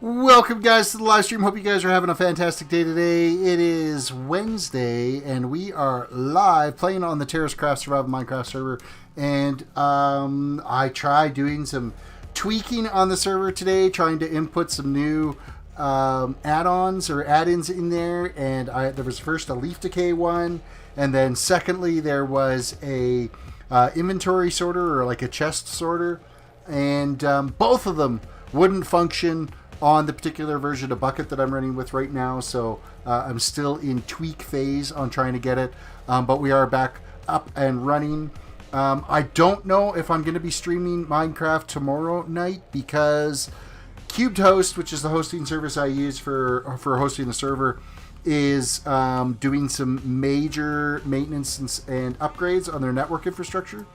Welcome, guys, to the live stream. Hope you guys are having a fantastic day today. It is Wednesday, and we are live playing on the TerrisCRAFT Survival Minecraft server. And I tried doing some tweaking on the server today, trying to input some new add-ons or add-ins in there. And there was first a leaf decay one, and then secondly there was a inventory sorter or like a chest sorter, and both of them wouldn't function on the particular version of Bukkit that I'm running with right now, so I'm still in tweak phase on trying to get it, but we are back up and running. I don't know if I'm going to be streaming Minecraft tomorrow night because Cubed Host, which is the hosting service I use for hosting the server, is doing some major maintenance and upgrades on their network infrastructure.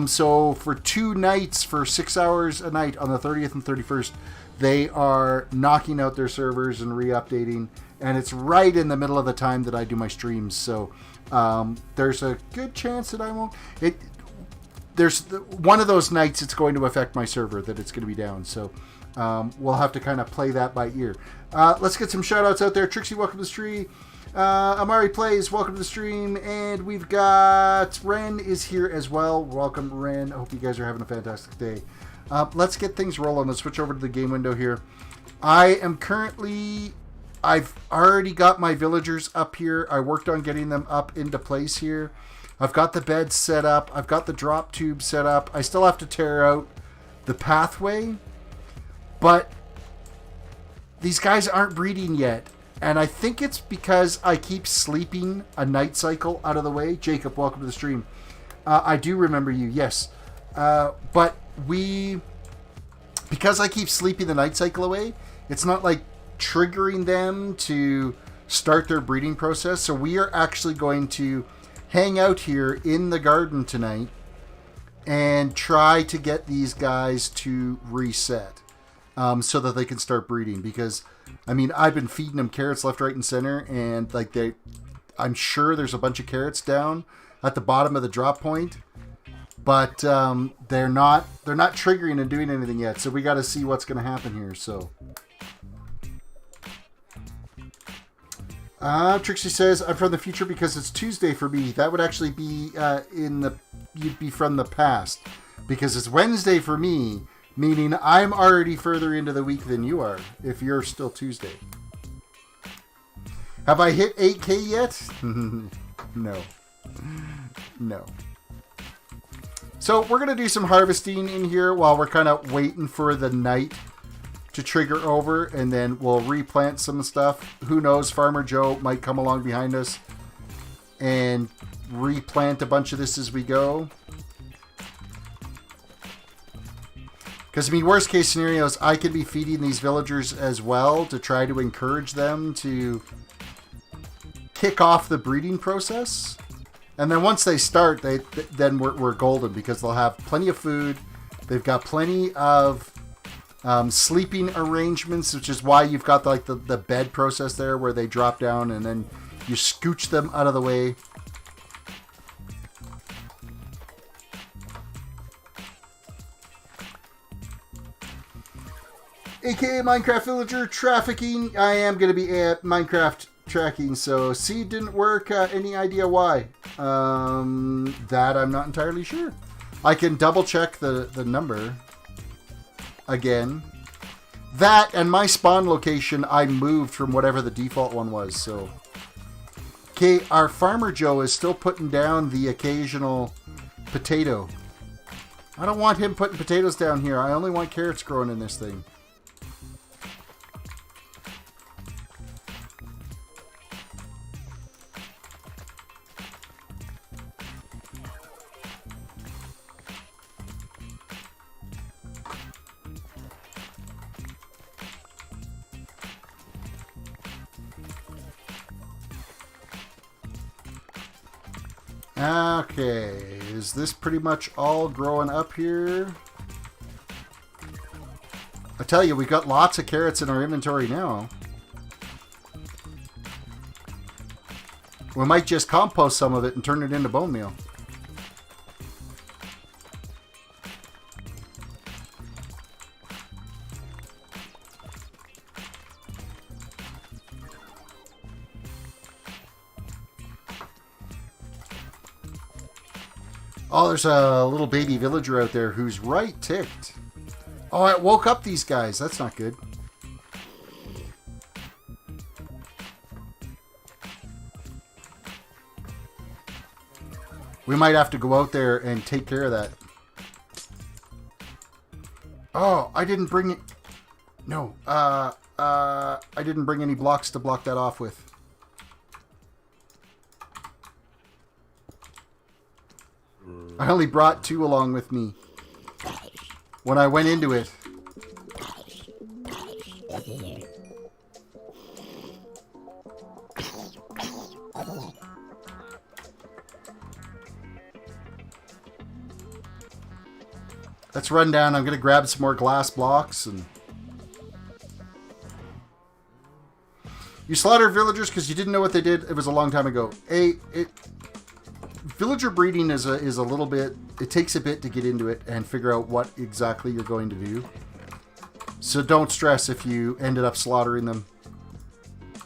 So for 2 nights, for 6 hours a night on the 30th and 31st, they are knocking out their servers and re-updating, and it's right in the middle of the time that I do my streams. So there's a good chance that I won't. There's one of those nights it's going to affect my server, that it's going to be down. So we'll have to kind of play that by ear. Let's get some shout-outs out there. Trixie, welcome to the stream. Amari Plays, welcome to the stream. And we've got Ren is here as well. Welcome, Ren. I hope you guys are having a fantastic day. Let's get things rolling. Let's switch over to the game window here. I've already got my villagers up here. I worked on getting them up into place here. I've got the beds set up. I've got the drop tube set up. I still have to tear out the pathway, but these guys aren't breeding yet. And I think it's because I keep sleeping a night cycle out of the way. Jacob, welcome to the stream. I do remember you, yes. But because I keep sleeping the night cycle away, it's not like triggering them to start their breeding process. So we are actually going to hang out here in the garden tonight and try to get these guys to reset so that they can start breeding. Because, I mean, I've been feeding them carrots left, right, and center, and like I'm sure there's a bunch of carrots down at the bottom of the drop point. But they're not triggering and doing anything yet, so we got to see what's going to happen here. So, Trixie says, "I'm from the future because it's Tuesday for me." That would actually be you'd be from the past because it's Wednesday for me, meaning I'm already further into the week than you are. If you're still Tuesday, have I hit 8K yet? No. So we're going to do some harvesting in here while we're kind of waiting for the night to trigger over, and then we'll replant some stuff. Who knows, Farmer Joe might come along behind us and replant a bunch of this as we go. Because, I mean, worst case scenarios, I could be feeding these villagers as well to try to encourage them to kick off the breeding process. And then once they start, then we're golden because they'll have plenty of food. They've got plenty of sleeping arrangements, which is why you've got like the bed process there where they drop down and then you scooch them out of the way. AKA Minecraft Villager Trafficking. I am going to be at Minecraft tracking, so C didn't work. Any idea why? That I'm not entirely sure. I can double check the number again. That and my spawn location I moved from whatever the default one was. So okay, our Farmer Joe is still putting down the occasional potato. I don't want him putting potatoes down here. I only want carrots growing in this thing. Okay, is this pretty much all growing up here? I tell you, we've got lots of carrots in our inventory now. We might just compost some of it and turn it into bone meal. Oh, there's a little baby villager out there who's right ticked. Oh, I woke up these guys. That's not good. We might have to go out there and take care of that. Oh, I didn't bring it. No, I didn't bring any blocks to block that off with. I only brought 2 along with me when I went into it. Let's run down. I'm going to grab some more glass blocks. And you slaughter villagers because you didn't know what they did. It was a long time ago. Villager breeding is a little bit... It takes a bit to get into it and figure out what exactly you're going to do. So don't stress if you ended up slaughtering them.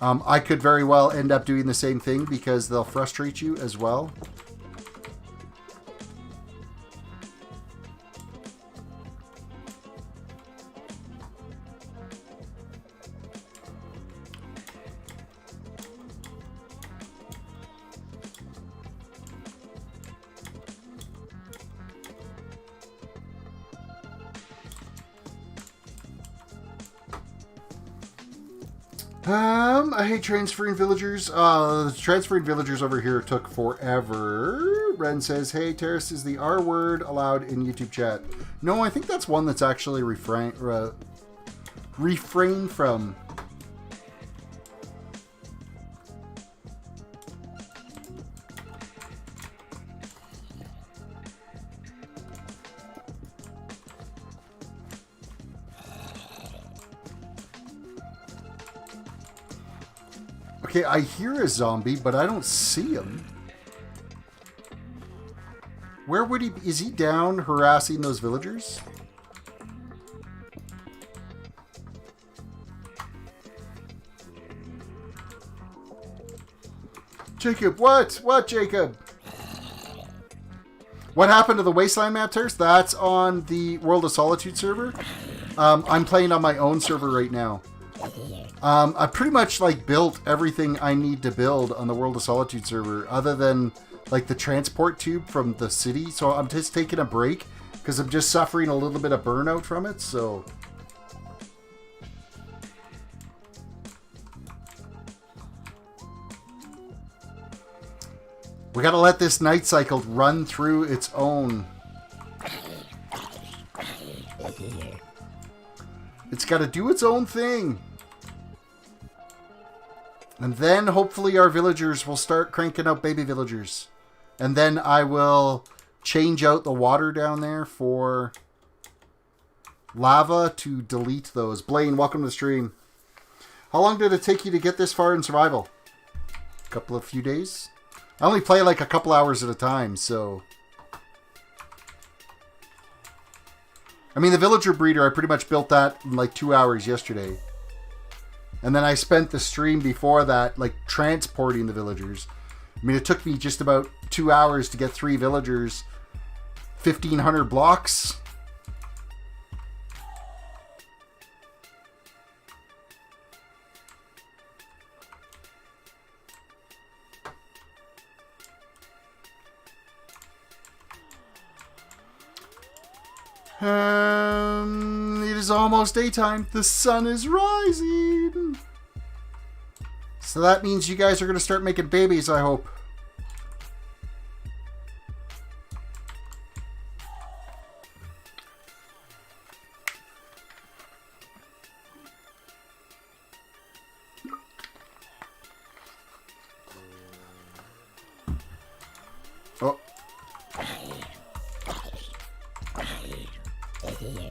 I could very well end up doing the same thing because they'll frustrate you as well. I hate transferring villagers. Transferring villagers over here took forever. Ren says, hey, Terris, is the R word allowed in YouTube chat? No, I think that's one that's actually refrained from. Okay, I hear a zombie, but I don't see him. Where would he be? Is he down harassing those villagers? Jacob, what? What, Jacob? What happened to the Wasteland map, Terris? That's on the World of Solitude server. I'm playing on my own server right now. I pretty much like built everything I need to build on the World of Solitude server, other than like the transport tube from the city. So I'm just taking a break because I'm just suffering a little bit of burnout from it. So we got to let this night cycle run through its own. It's got to do its own thing. And then hopefully our villagers will start cranking out baby villagers. And then I will change out the water down there for lava to delete those. Blaine, welcome to the stream. How long did it take you to get this far in survival? A few days? I only play like a couple hours at a time, so... I mean, the villager breeder, I pretty much built that in like 2 hours yesterday. And then I spent the stream before that, like, transporting the villagers. I mean, it took me just about 2 hours to get 3 villagers, 1,500 blocks. It is almost daytime. The sun is rising. So that means you guys are going to start making babies, I hope. Oh.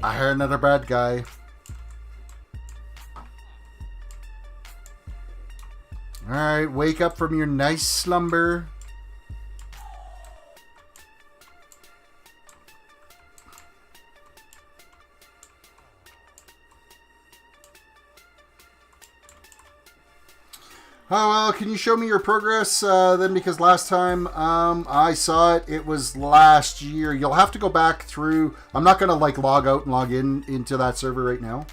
I heard another bad guy. Alright, wake up from your nice slumber. Oh, well, can you show me your progress then? Because last time I saw it, it was last year. You'll have to go back through. I'm not going to like log out and log in into that server right now.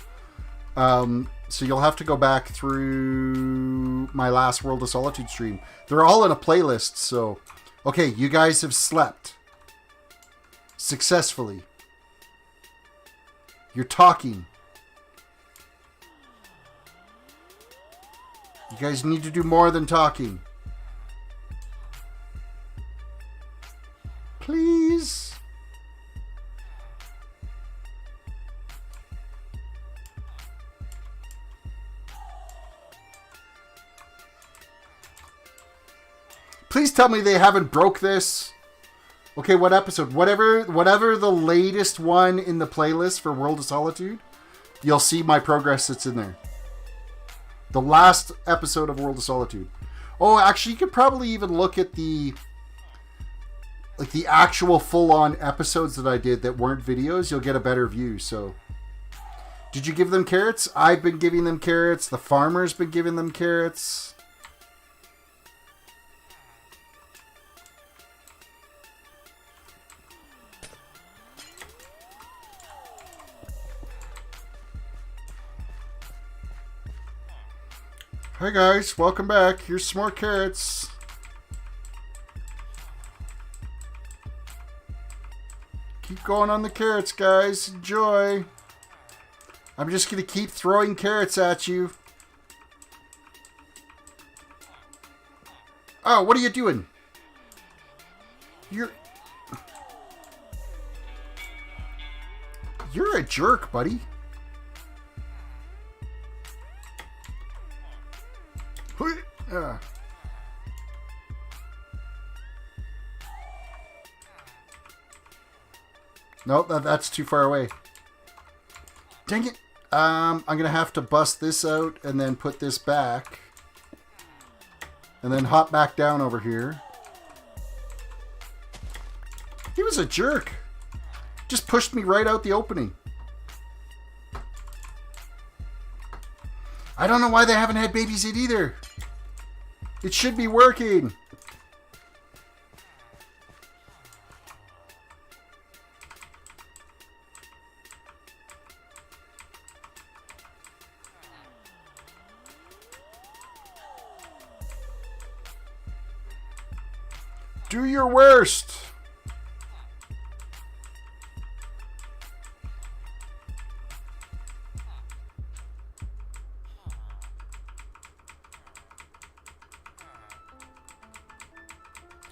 So you'll have to go back through my last World of Solitude stream. They're all in a playlist, so... Okay, you guys have slept. Successfully. You're talking. You guys need to do more than talking. Please. Please tell me they haven't broke this. Okay, what episode? Whatever the latest one in the playlist for World of Solitude, you'll see my progress that's in there. The last episode of World of Solitude. Oh, actually, you could probably even look at the actual full-on episodes that I did that weren't videos. You'll get a better view. So, did you give them carrots? I've been giving them carrots. The farmer's been giving them carrots. Hi guys, welcome back. Here's some more carrots. Keep going on the carrots, guys. Enjoy. I'm just going to keep throwing carrots at you. Oh, what are you doing? You're a jerk, buddy. Nope, that's too far away. Dang it. I'm going to have to bust this out and then put this back. And then hop back down over here. He was a jerk. Just pushed me right out the opening. I don't know why they haven't had babies yet either. It should be working. Do your worst.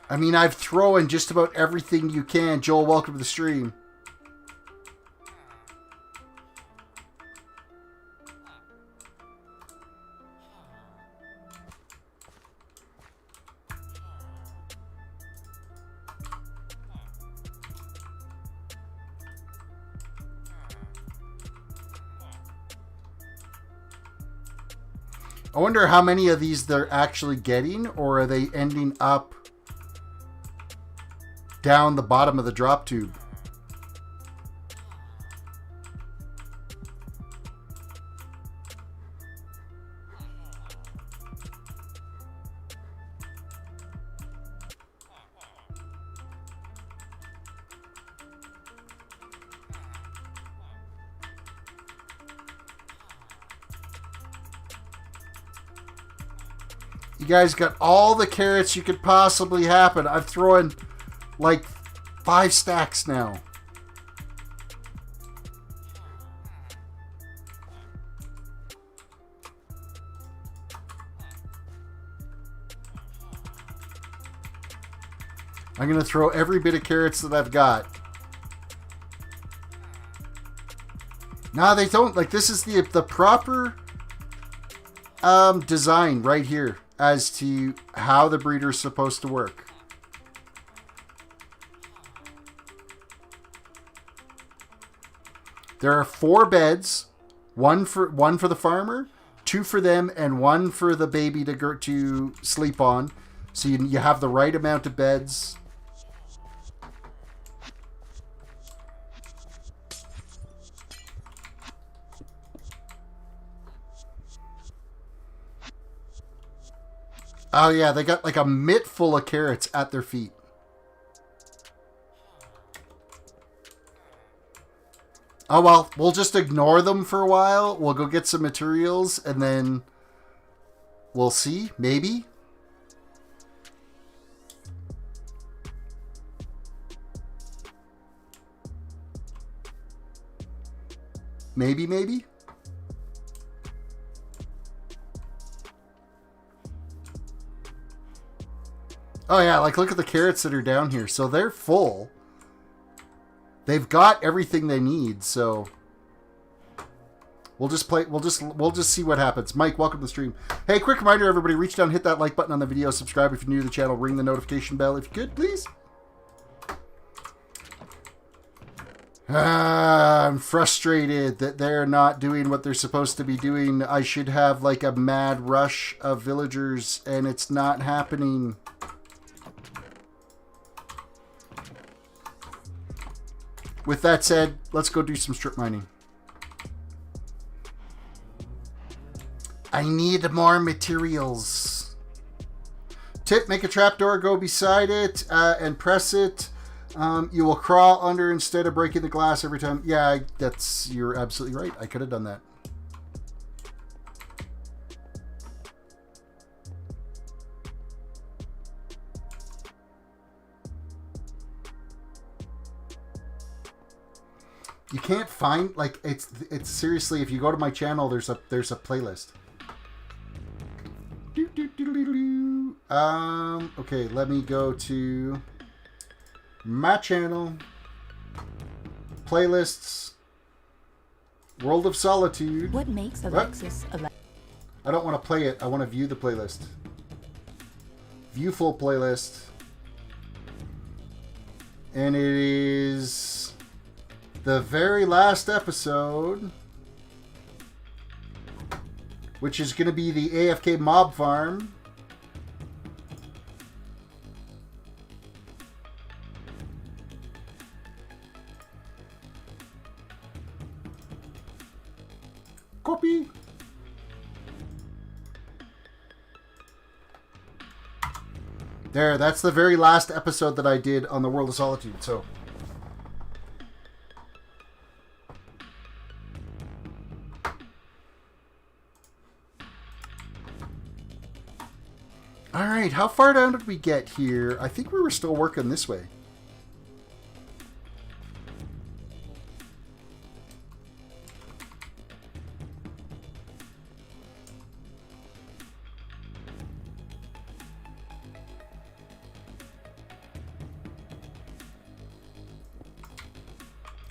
I mean, I've thrown just about everything you can. Joel, welcome to the stream. I wonder how many of these they're actually getting, or are they ending up down the bottom of the drop tube? You guys got all the carrots you could possibly happen. I've thrown like 5 stacks now. I'm going to throw every bit of carrots that I've got. No, they don't. Like, this is the proper design right here as to how the breeder is supposed to work. There are 4 beds, one for the farmer, 2 for them, and 1 for the baby to sleep on. So you have the right amount of beds. Oh yeah, they got like a mitt full of carrots at their feet. Oh well, we'll just ignore them for a while. We'll go get some materials and then we'll see, maybe. Maybe. Oh yeah, like look at the carrots that are down here. So they're full. They've got everything they need, so we'll just play. We'll just see what happens. Mike, welcome to the stream. Hey, quick reminder, everybody, reach down, hit that like button on the video, subscribe if you're new to the channel, ring the notification bell if you could, please. I'm frustrated that they're not doing what they're supposed to be doing. I should have like a mad rush of villagers, and it's not happening. With that said, let's go do some strip mining. I need more materials. Tip, make a trapdoor, go beside it, and press it. You will crawl under instead of breaking the glass every time. Yeah, you're absolutely right. I could have done that. You can't find, like, it's seriously, if you go to my channel, there's a playlist. Okay, let me go to my channel, playlists, World of Solitude. What makes Alexis I don't want to play it. I want to view the playlist. View full playlist. And it is the very last episode, which is going to be the AFK mob farm. Copy. There, that's the very last episode that I did on the World of Solitude, so. Alright, how far down did we get here? I think we were still working this way.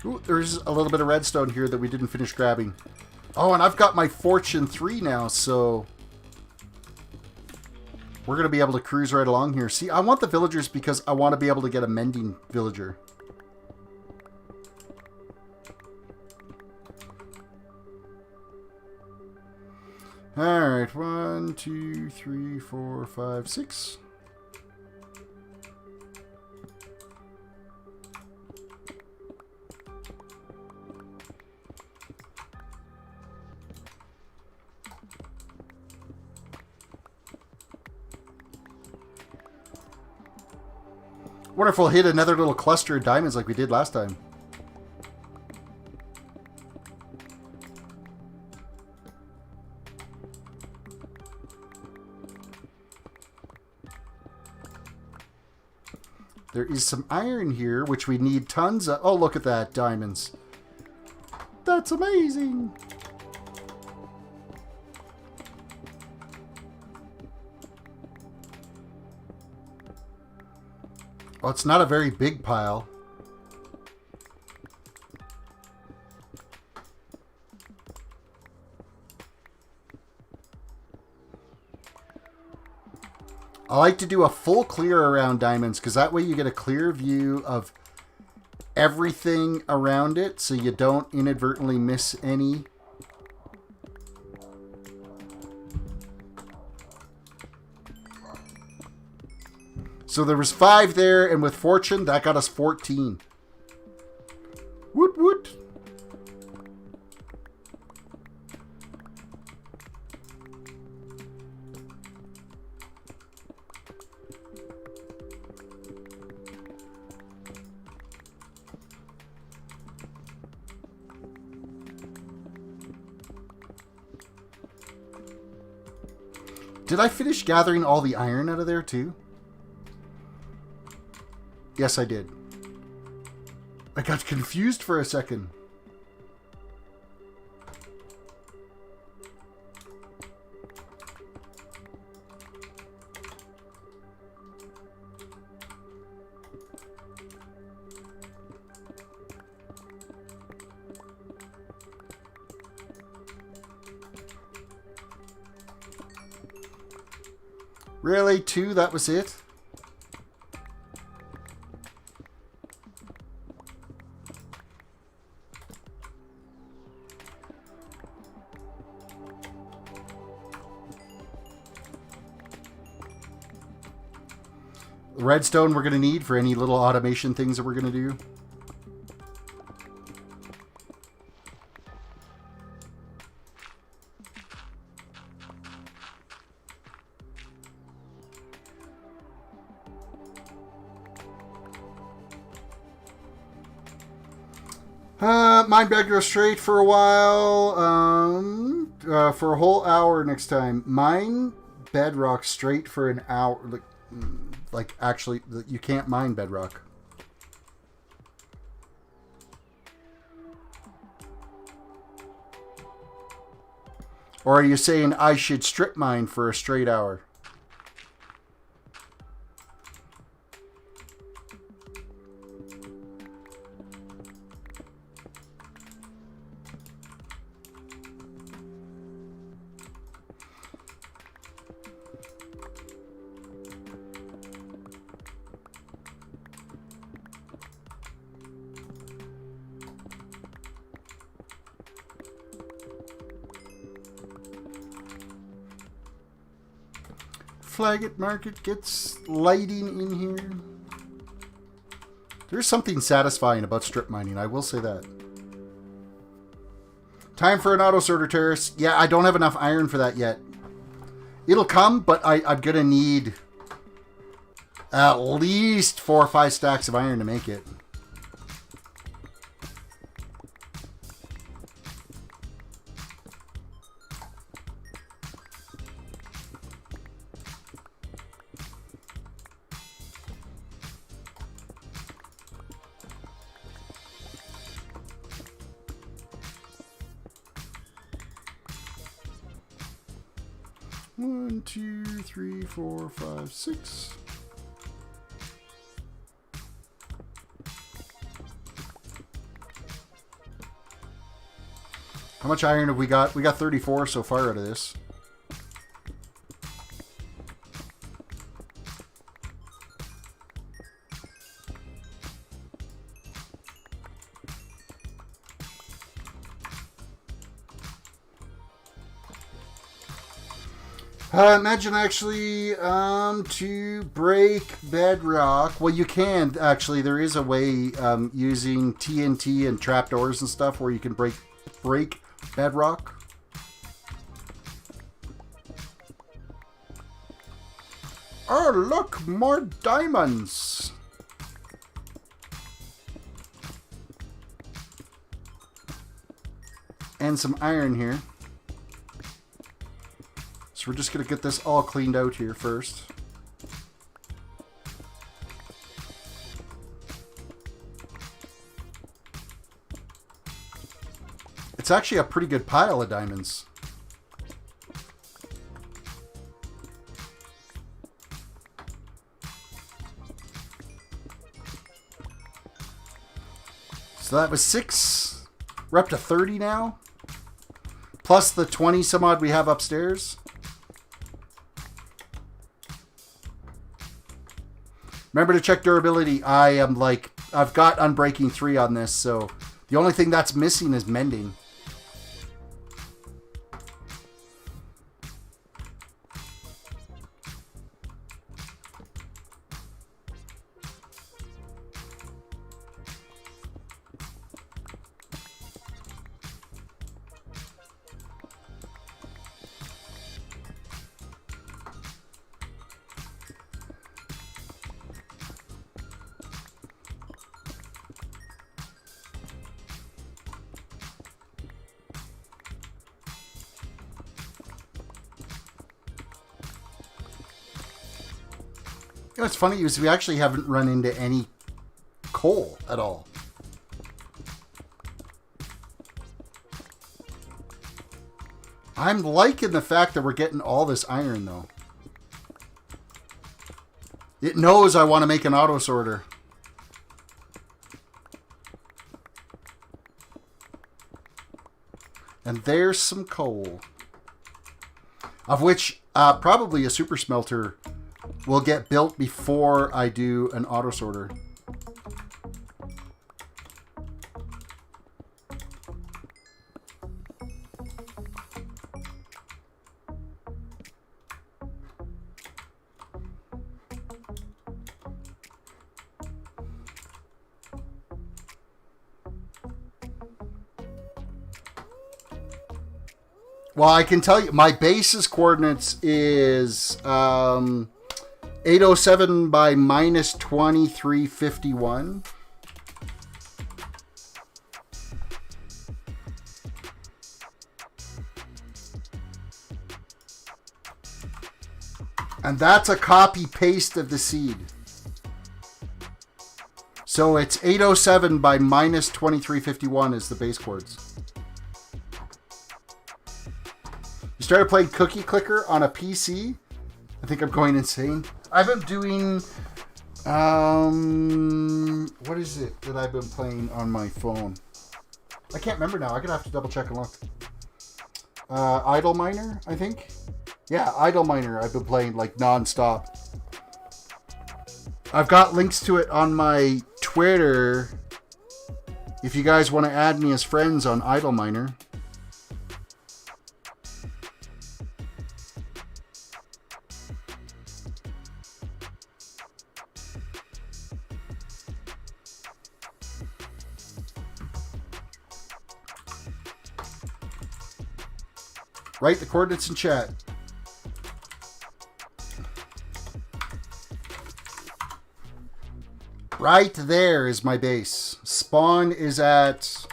Ooh, there's a little bit of redstone here that we didn't finish grabbing. Oh, and I've got my Fortune 3 now, so we're going to be able to cruise right along here. See, I want the villagers because I want to be able to get a mending villager. Alright, 1, 2, 3, 4, 5, 6. Wonder if we'll hit another little cluster of diamonds like we did last time. There is some iron here, which we need tons of. Oh, look at that, diamonds. That's amazing. Well, it's not a very big pile. I like to do a full clear around diamonds because that way you get a clear view of everything around it so you don't inadvertently miss any. So there was 5 there, and with Fortune, that got us 14. Woot woot. Did I finish gathering all the iron out of there too? Yes, I did. I got confused for a second. Really? 2? That was it? Redstone we're going to need for any little automation things that we're going to do. Mine bedrock straight for a while, for a whole hour next time. Mine bedrock straight for an hour. Like actually, you can't mine bedrock. Or are you saying I should strip mine for a straight hour? Flagget Market gets lighting in here. There's something satisfying about strip mining, I will say that. Time for an auto sorter, Terrace. Yeah, I don't have enough iron for that yet. It'll come, but I'm gonna need at least 4 or 5 stacks of iron to make it. One, 2, 3, 4, 5, 6. How much iron have we got? We got 34 so far out of this. Imagine actually to break bedrock. Well, you can actually. There is a way using TNT and trapdoors and stuff where you can break bedrock. Oh, look, more diamonds. And some iron here. So we're just going to get this all cleaned out here first. It's actually a pretty good pile of diamonds. So that was 6. We're up to 30 now. Plus the 20 some odd we have upstairs. Remember to check durability. I've got Unbreaking 3 on this, so the only thing that's missing is mending. You know, what's funny is we actually haven't run into any coal at all. I'm liking the fact that we're getting all this iron, though. It knows I want to make an auto sorter. And there's some coal. Of which probably a super smelter will get built before I do an auto sorter. Well, I can tell you, my base's coordinates is 807 by minus 2351. And that's a copy paste of the seed. So it's 807 by minus 2351 is the base chords. You started playing Cookie Clicker on a PC? I think I'm going insane. I've been doing... what is it that I've been playing on my phone? I can't remember now. I'm going to have to double check and look. Idle Miner, I think? Yeah, Idle Miner I've been playing like non-stop. I've got links to it on my Twitter. If you guys want to add me as friends on Idle Miner. Write the coordinates in chat. Right there is my base. Spawn is at...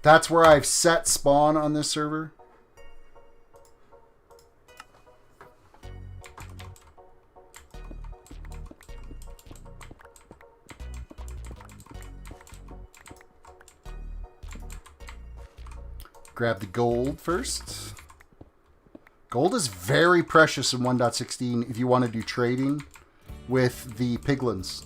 That's where I've set spawn on this server. Grab the gold first. Gold is very precious in 1.16 if you want to do trading with the piglins.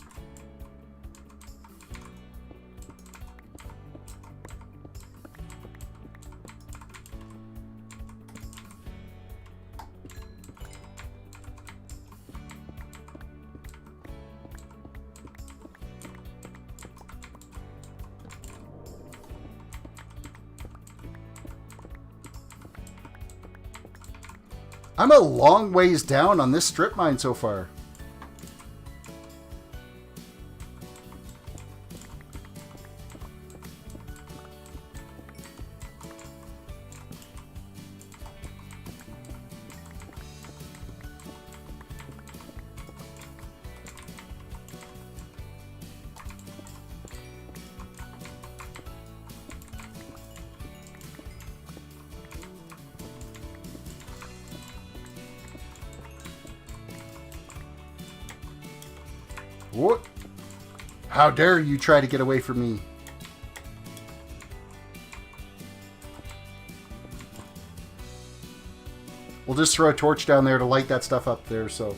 I'm a long ways down on this strip mine so far. What? How dare you try to get away from me? We'll just throw a torch down there to light that stuff up there, so...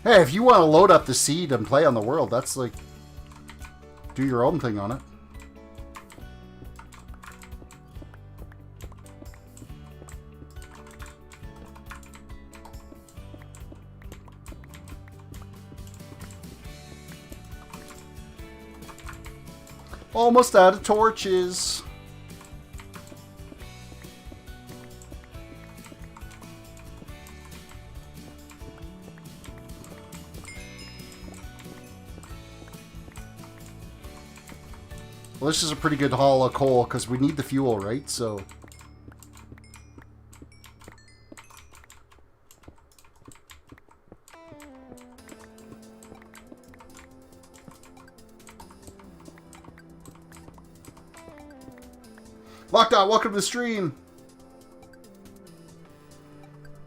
Hey, if you want to load up the seed and play on the world, that's like... Do your own thing on it. Almost out of torches. Well, this is a pretty good haul of coal because we need the fuel, right? So... Lockdown, welcome to the stream.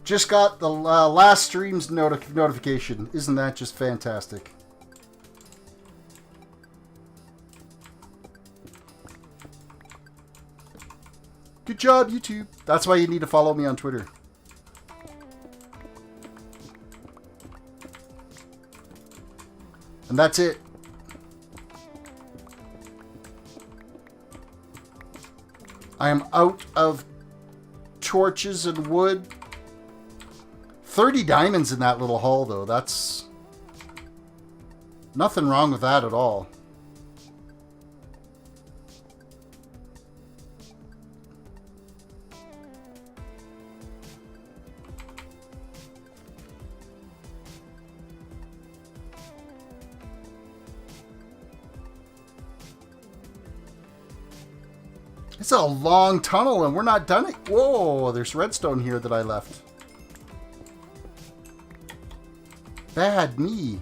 Just got the last stream's notification. Isn't that just fantastic? Good job, YouTube. That's why you need to follow me on Twitter. And that's it. I am out of torches and wood. 30 diamonds in that little hole, though. That's nothing wrong with that at all. It's a long tunnel and we're not done it. Whoa, there's redstone here that I left. Bad me.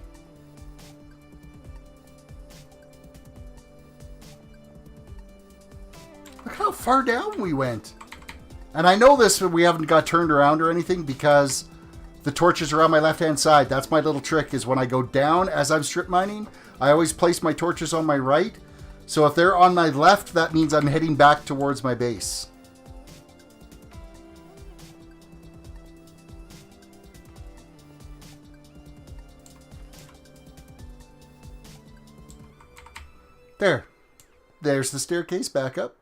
Look how far down we went. And I know this, but we haven't got turned around or anything because the torches are on my left-hand side. That's my little trick, is when I go down as I'm strip mining, I always place my torches on my right. So if they're on my left, that means I'm heading back towards my base. There. There's the staircase back up.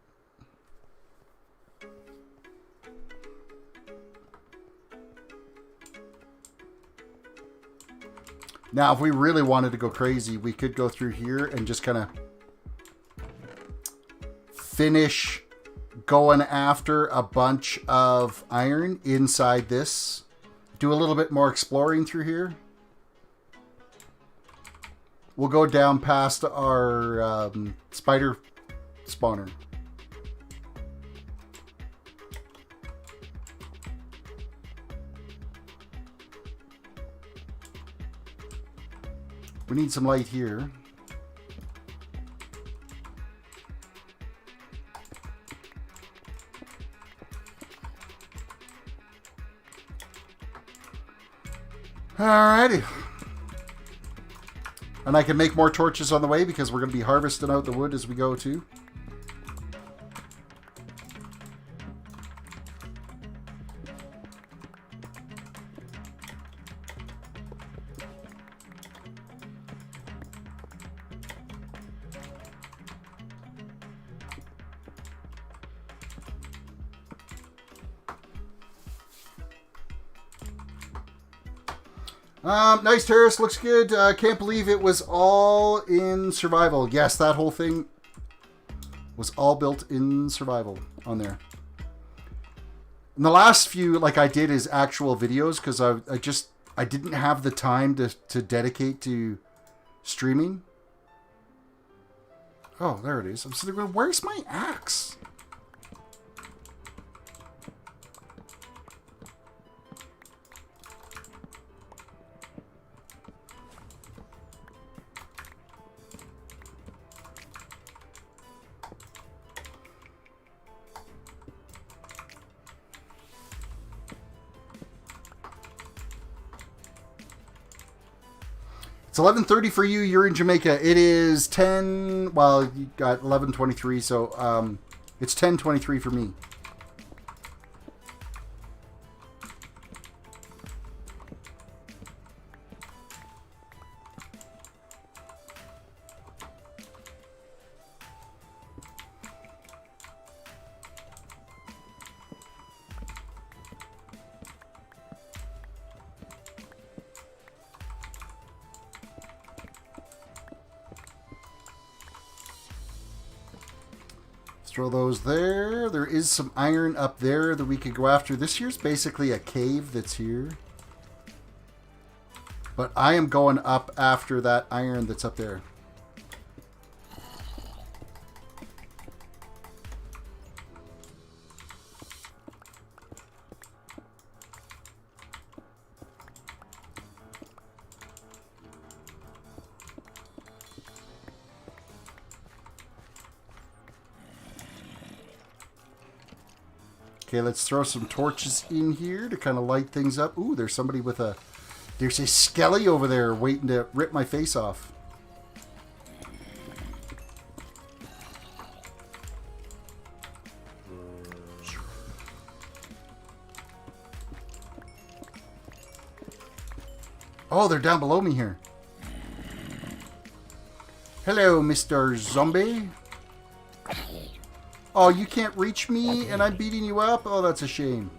Now, if we really wanted to go crazy, we could go through here and just kind of finish going after a bunch of iron inside this. Do a little bit more exploring through here. We'll go down past our spider spawner. We need some light here. Alrighty. And I can make more torches on the way because we're going to be harvesting out the wood as we go too. Nice terrace, looks good. Can't believe it was all in survival. Yes, that whole thing was all built in survival on there. And the last few, like I did, is actual videos because I didn't have the time to dedicate to streaming. Oh, there it is. I'm sitting there going, where's my axe? It's 11:30 for you. You're in Jamaica. It is 10. Well, you got 11:23, so it's 10:23 for me. Throw those there. There is some iron up there that we could go after. This here's basically a cave that's here. But I am going up after that iron that's up there. Okay, let's throw some torches in here to kind of light things up. Ooh, there's somebody with a... There's a skelly over there waiting to rip my face off. Oh, they're down below me here. Hello, Mr. Zombie. Oh, you can't reach me and I'm beating you up? Oh, that's a shame.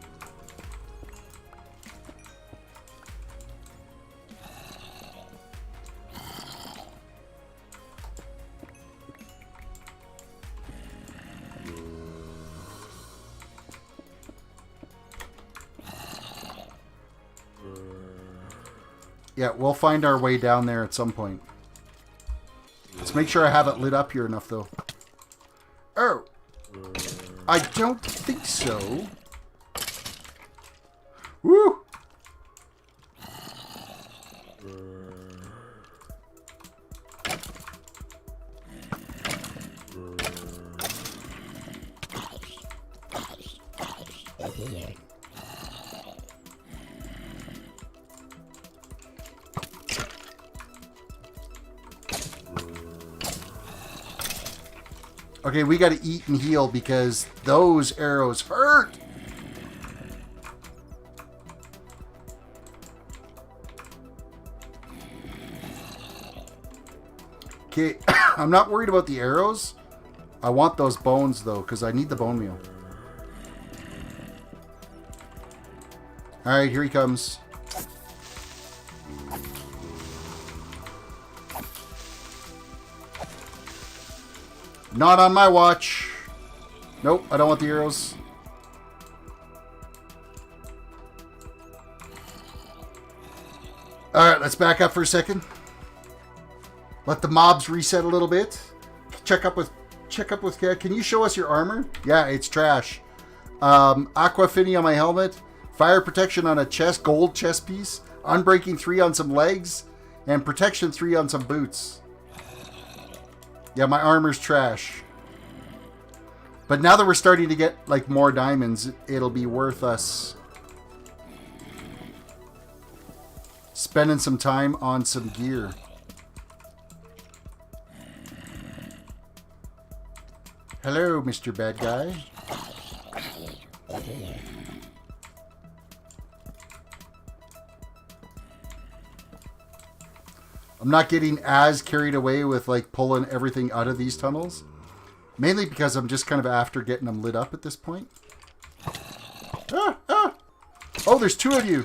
Yeah, we'll find our way down there at some point. Let's make sure I have it lit up here enough, though. Oh! I don't think so. Woo! Okay, we got to eat and heal because those arrows hurt. Okay, I'm not worried about the arrows. I want those bones, though, because I need the bone meal. Alright, here he comes. Not on my watch. Nope, I don't want the arrows. Alright, let's back up for a second. Let the mobs reset a little bit. Check up with can you show us your armor? Yeah, it's trash. Aquafini on my helmet. Fire protection on a chest, gold chest piece. Unbreaking 3 on some legs. And protection 3 on some boots. Yeah, my armor's trash. But now that we're starting to get like more diamonds, it'll be worth us spending some time on some gear. Hello, Mr. Bad Guy. I'm not getting as carried away with like pulling everything out of these tunnels. Mainly because I'm just kind of after getting them lit up at this point. Ah, ah. Oh, there's 2 of you.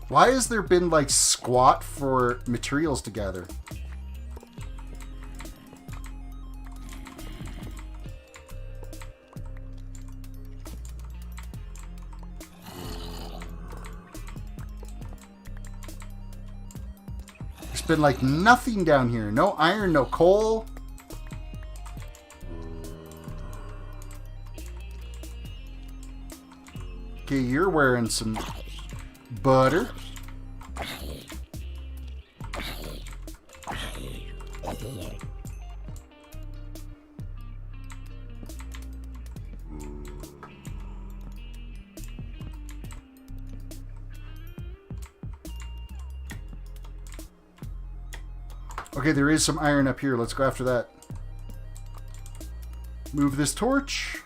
Why has there been like squat for materials to gather? There's been like nothing down here. No iron, no coal. Okay, you're wearing some butter. Okay, there is some iron up here. Let's go after that. Move this torch.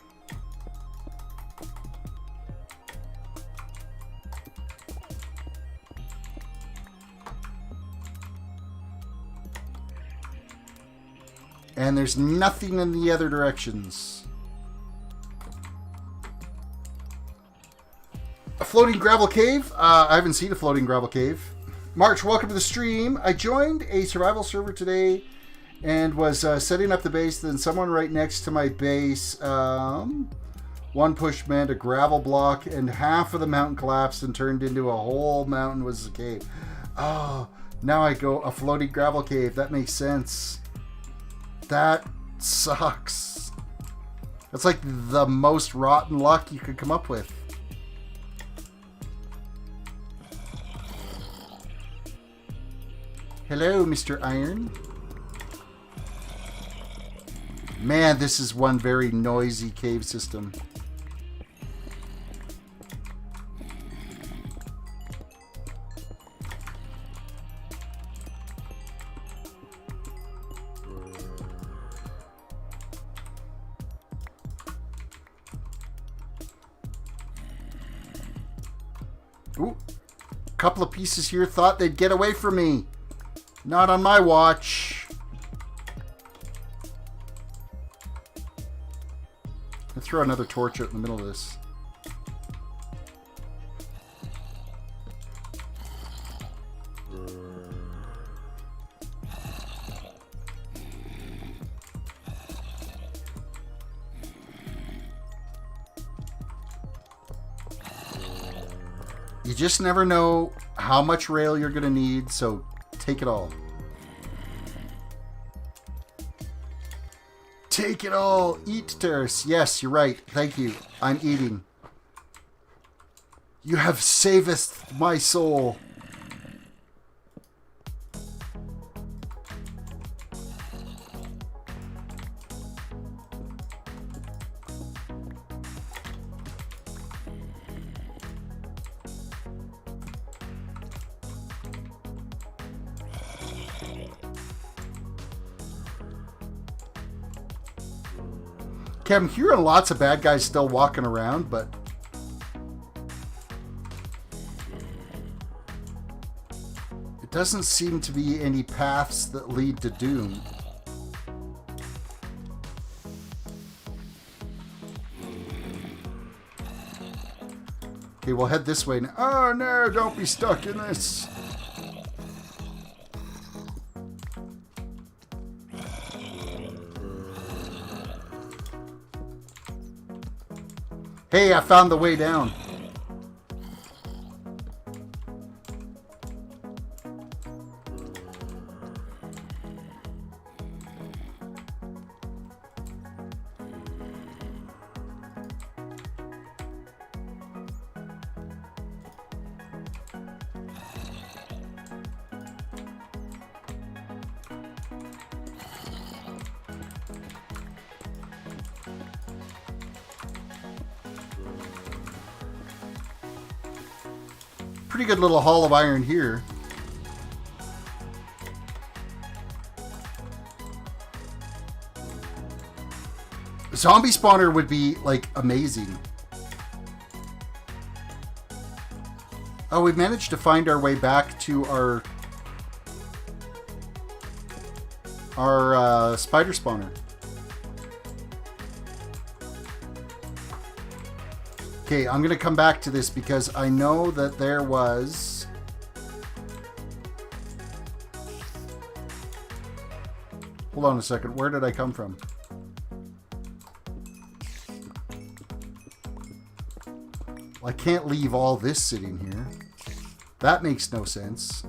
And there's nothing in the other directions. A floating gravel cave? I haven't seen a floating gravel cave. March, welcome to the stream. I joined a survival server today and was setting up the base. Then someone right next to my base, one push meant a gravel block and half of the mountain collapsed and turned into a whole mountain was a cave. Oh, now I go a floating gravel cave. That makes sense. That sucks. That's like the most rotten luck you could come up with. Hello, Mr. Iron. Man, this is one very noisy cave system. Ooh, a couple of pieces here thought they'd get away from me. Not on my watch. Let's throw another torch out in the middle of this. You just never know how much rail you're going to need, so take it all. Take it all. Eat, Terris. Yes, you're right. Thank you. I'm eating. You have savest my soul. Okay, I'm hearing lots of bad guys still walking around, but it doesn't seem to be any paths that lead to doom. Okay, we'll head this way now. Oh no, don't be stuck in this. Hey, I found the way down. Pretty good little haul of iron here. Zombie spawner would be like amazing. Oh, we managed to find our way back to our spider spawner. Okay, I'm going to come back to this because I know that there was... Hold on a second. Where did I come from? Well, I can't leave all this sitting here. That makes no sense.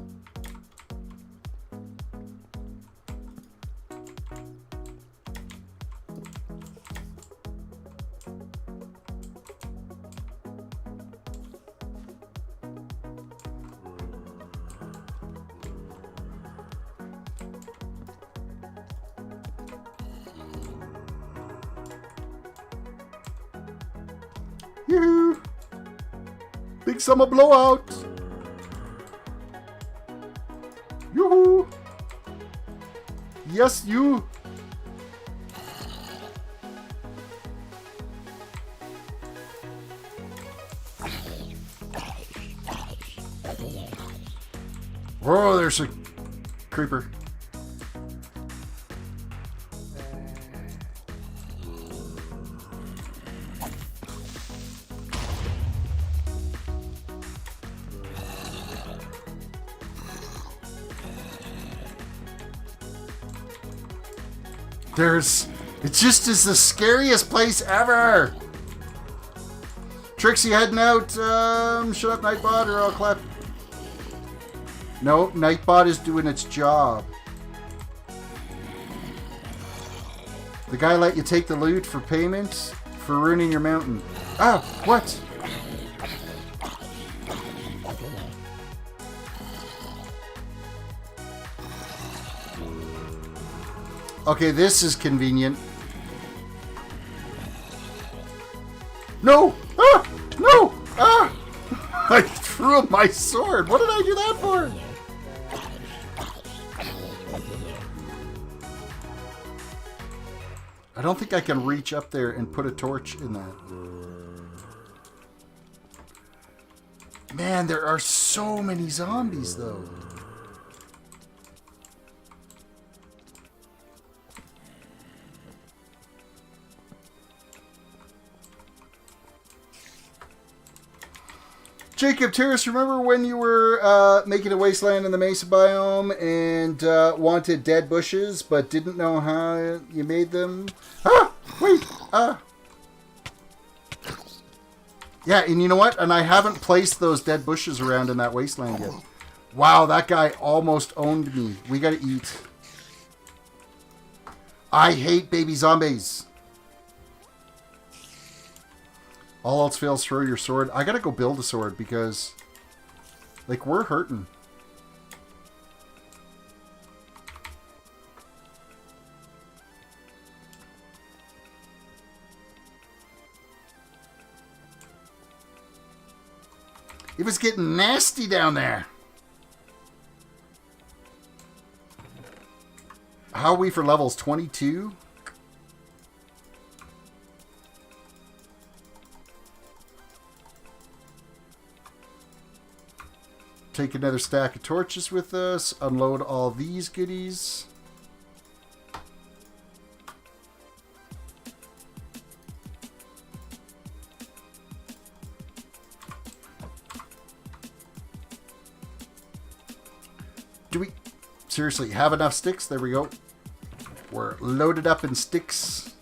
Yoo-hoo! Big summer blowout! Yoo-hoo! Yes, you! Oh, there's a creeper. It just is the scariest place ever. Trixie heading out. Shut up, Nightbot, or I'll clap. No, Nightbot is doing its job. The guy let you take the loot for payment for ruining your mountain. Ah, what? Okay, this is convenient. No! Ah! No! Ah! I threw him my sword. What did I do that for? I don't think I can reach up there and put a torch in that. Man, there are so many zombies, though. Jacob Terris, remember when you were making a wasteland in the Mesa biome and wanted dead bushes but didn't know how you made them? Ah! Wait! Yeah, and you know what? And I haven't placed those dead bushes around in that wasteland yet. Wow, that guy almost owned me. We gotta eat. I hate baby zombies. All else fails, throw your sword. I gotta go build a sword because, like, we're hurting. It was getting nasty down there. How are we for levels? 22? Take another stack of torches with us. Unload all these goodies. Do we seriously have enough sticks? There we go. We're loaded up in sticks.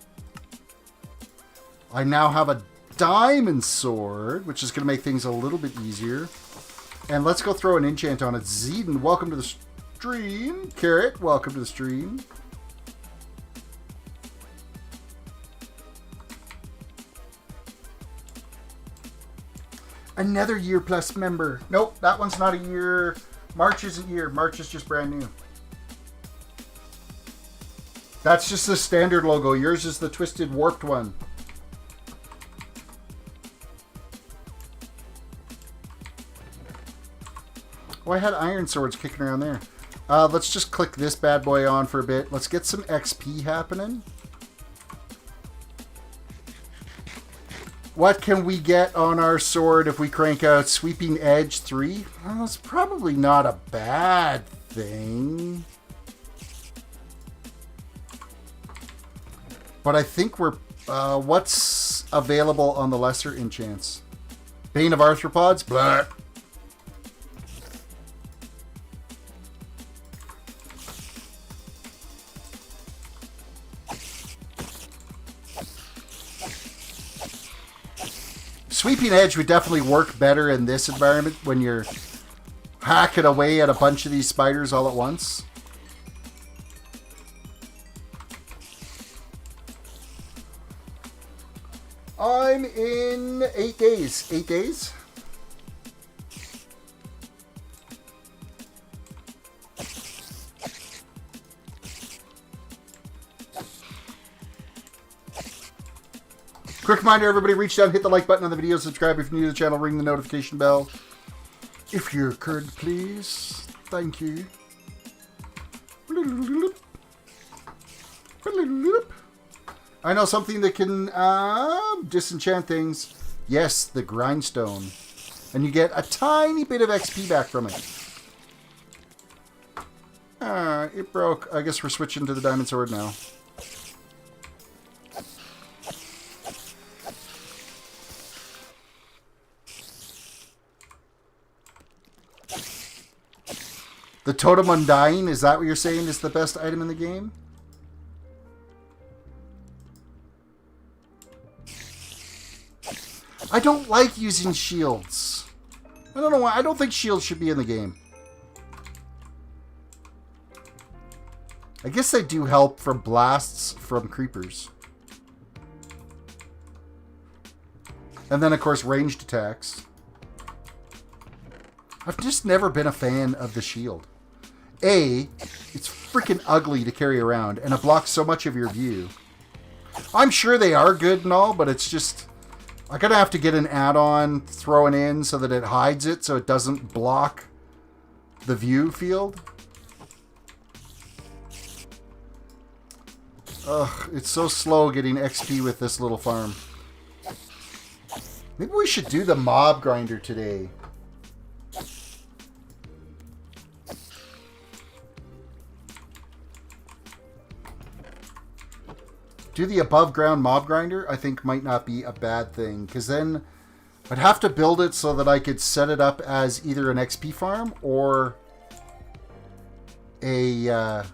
I now have a diamond sword, which is going to make things a little bit easier. And let's go throw an enchant on it. Zeden, welcome to the stream. Carrot, welcome to the stream. Another year plus member. Nope, that one's not a year. March isn't year. March is just brand new. That's just the standard logo. Yours is the twisted, warped one. Oh, I had iron swords kicking around there. Let's just click this bad boy on for a bit. Let's get some XP happening. What can we get on our sword if we crank out Sweeping Edge 3? Well, it's probably not a bad thing. But I think we're... what's available on the lesser enchants? Bane of Arthropods? Blah. Sweeping Edge would definitely work better in this environment when you're hacking away at a bunch of these spiders all at once. I'm in 8 days. 8 days? Quick reminder, everybody, reach down, hit the like button on the video, subscribe if you're new to the channel, ring the notification bell. If you could, please. Thank you. I know something that can disenchant things. Yes, the grindstone. And you get a tiny bit of XP back from it. It broke. I guess we're switching to the diamond sword now. The Totem Undying, is that what you're saying is the best item in the game? I don't like using shields. I don't know why. I don't think shields should be in the game. I guess they do help from blasts from creepers. And then, of course, ranged attacks. I've just never been a fan of the shield. A, it's freaking ugly to carry around, and it blocks so much of your view. I'm sure they are good and all, but it's just... I'm going to have to get an add-on thrown in so that it hides it, so it doesn't block the view field. Ugh, it's so slow getting XP with this little farm. Maybe we should do the mob grinder today. Do the above ground mob grinder, I think might not be a bad thing, because then I'd have to build it so that I could set it up as either an XP farm or a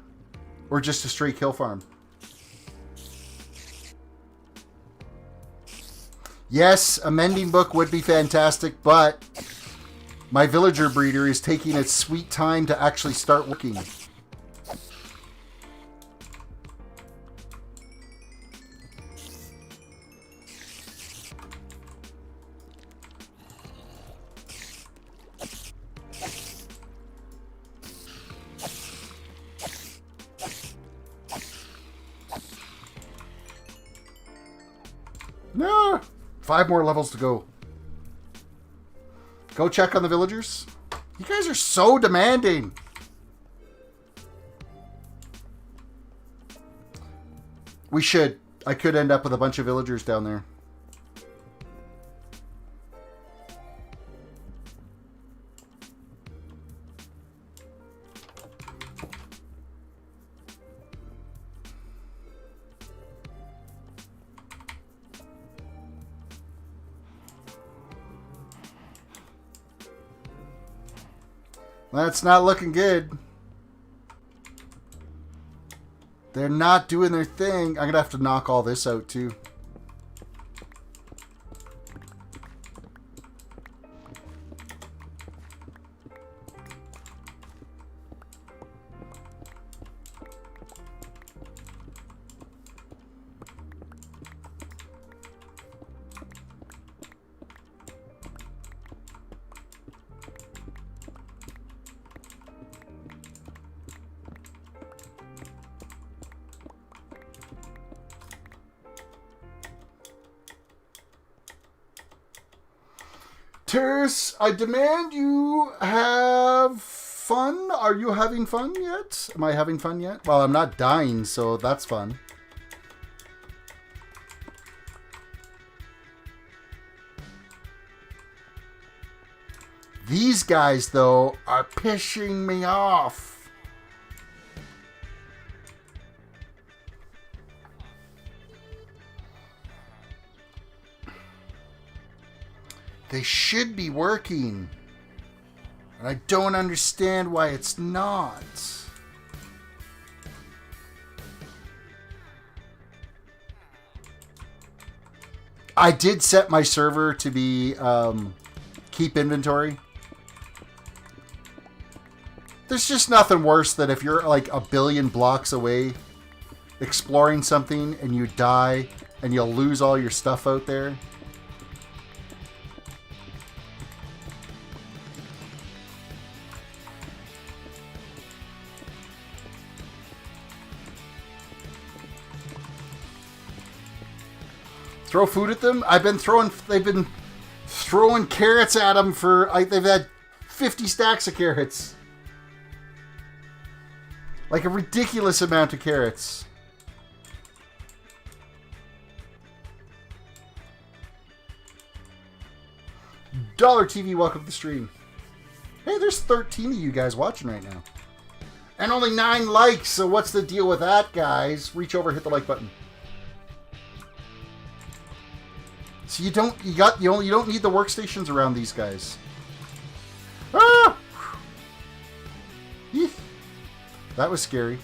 or just a straight kill farm. Yes, a mending book would be fantastic, but my villager breeder is taking its sweet time to actually start working. No! 5 more levels to go. Go check on the villagers. You guys are so demanding. We should. I could end up with a bunch of villagers down there. That's not looking good. They're not doing their thing. I'm going to have to knock all this out too. Terris, I demand you have fun. Are you having fun yet? Am I having fun yet? Well, I'm not dying, so that's fun. These guys, though, are pissing me off. They should be working. And I don't understand why it's not. I did set my server to be keep inventory. There's just nothing worse than if you're like a billion blocks away exploring something and you die and you'll lose all your stuff out there. Throw food at them? They've been throwing carrots at them for, they've had 50 stacks of carrots. Like a ridiculous amount of carrots. Dollar TV, welcome to the stream. Hey, there's 13 of you guys watching right now. And only 9 likes, so what's the deal with that, guys? Reach over, hit the like button. So you don't need the workstations around these guys. Ah! Eef. That was scary.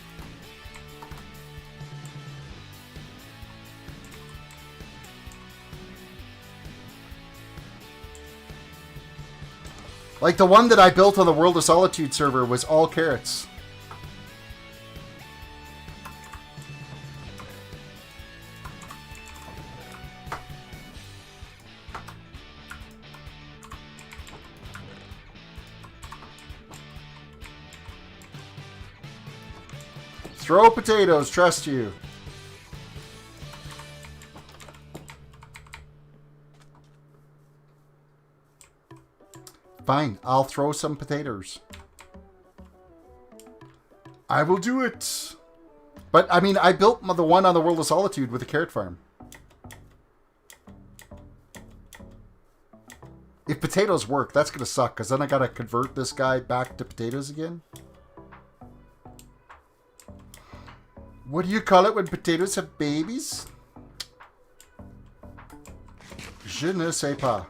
Like the one that I built on the World of Solitude server was all carrots. Throw potatoes, trust you. Fine, I'll throw some potatoes. I will do it. But, I mean, I built the one on the World of Solitude with a carrot farm. If potatoes work, that's going to suck, because then I got to convert this guy back to potatoes again. What do you call it when potatoes have babies? Je ne sais pas.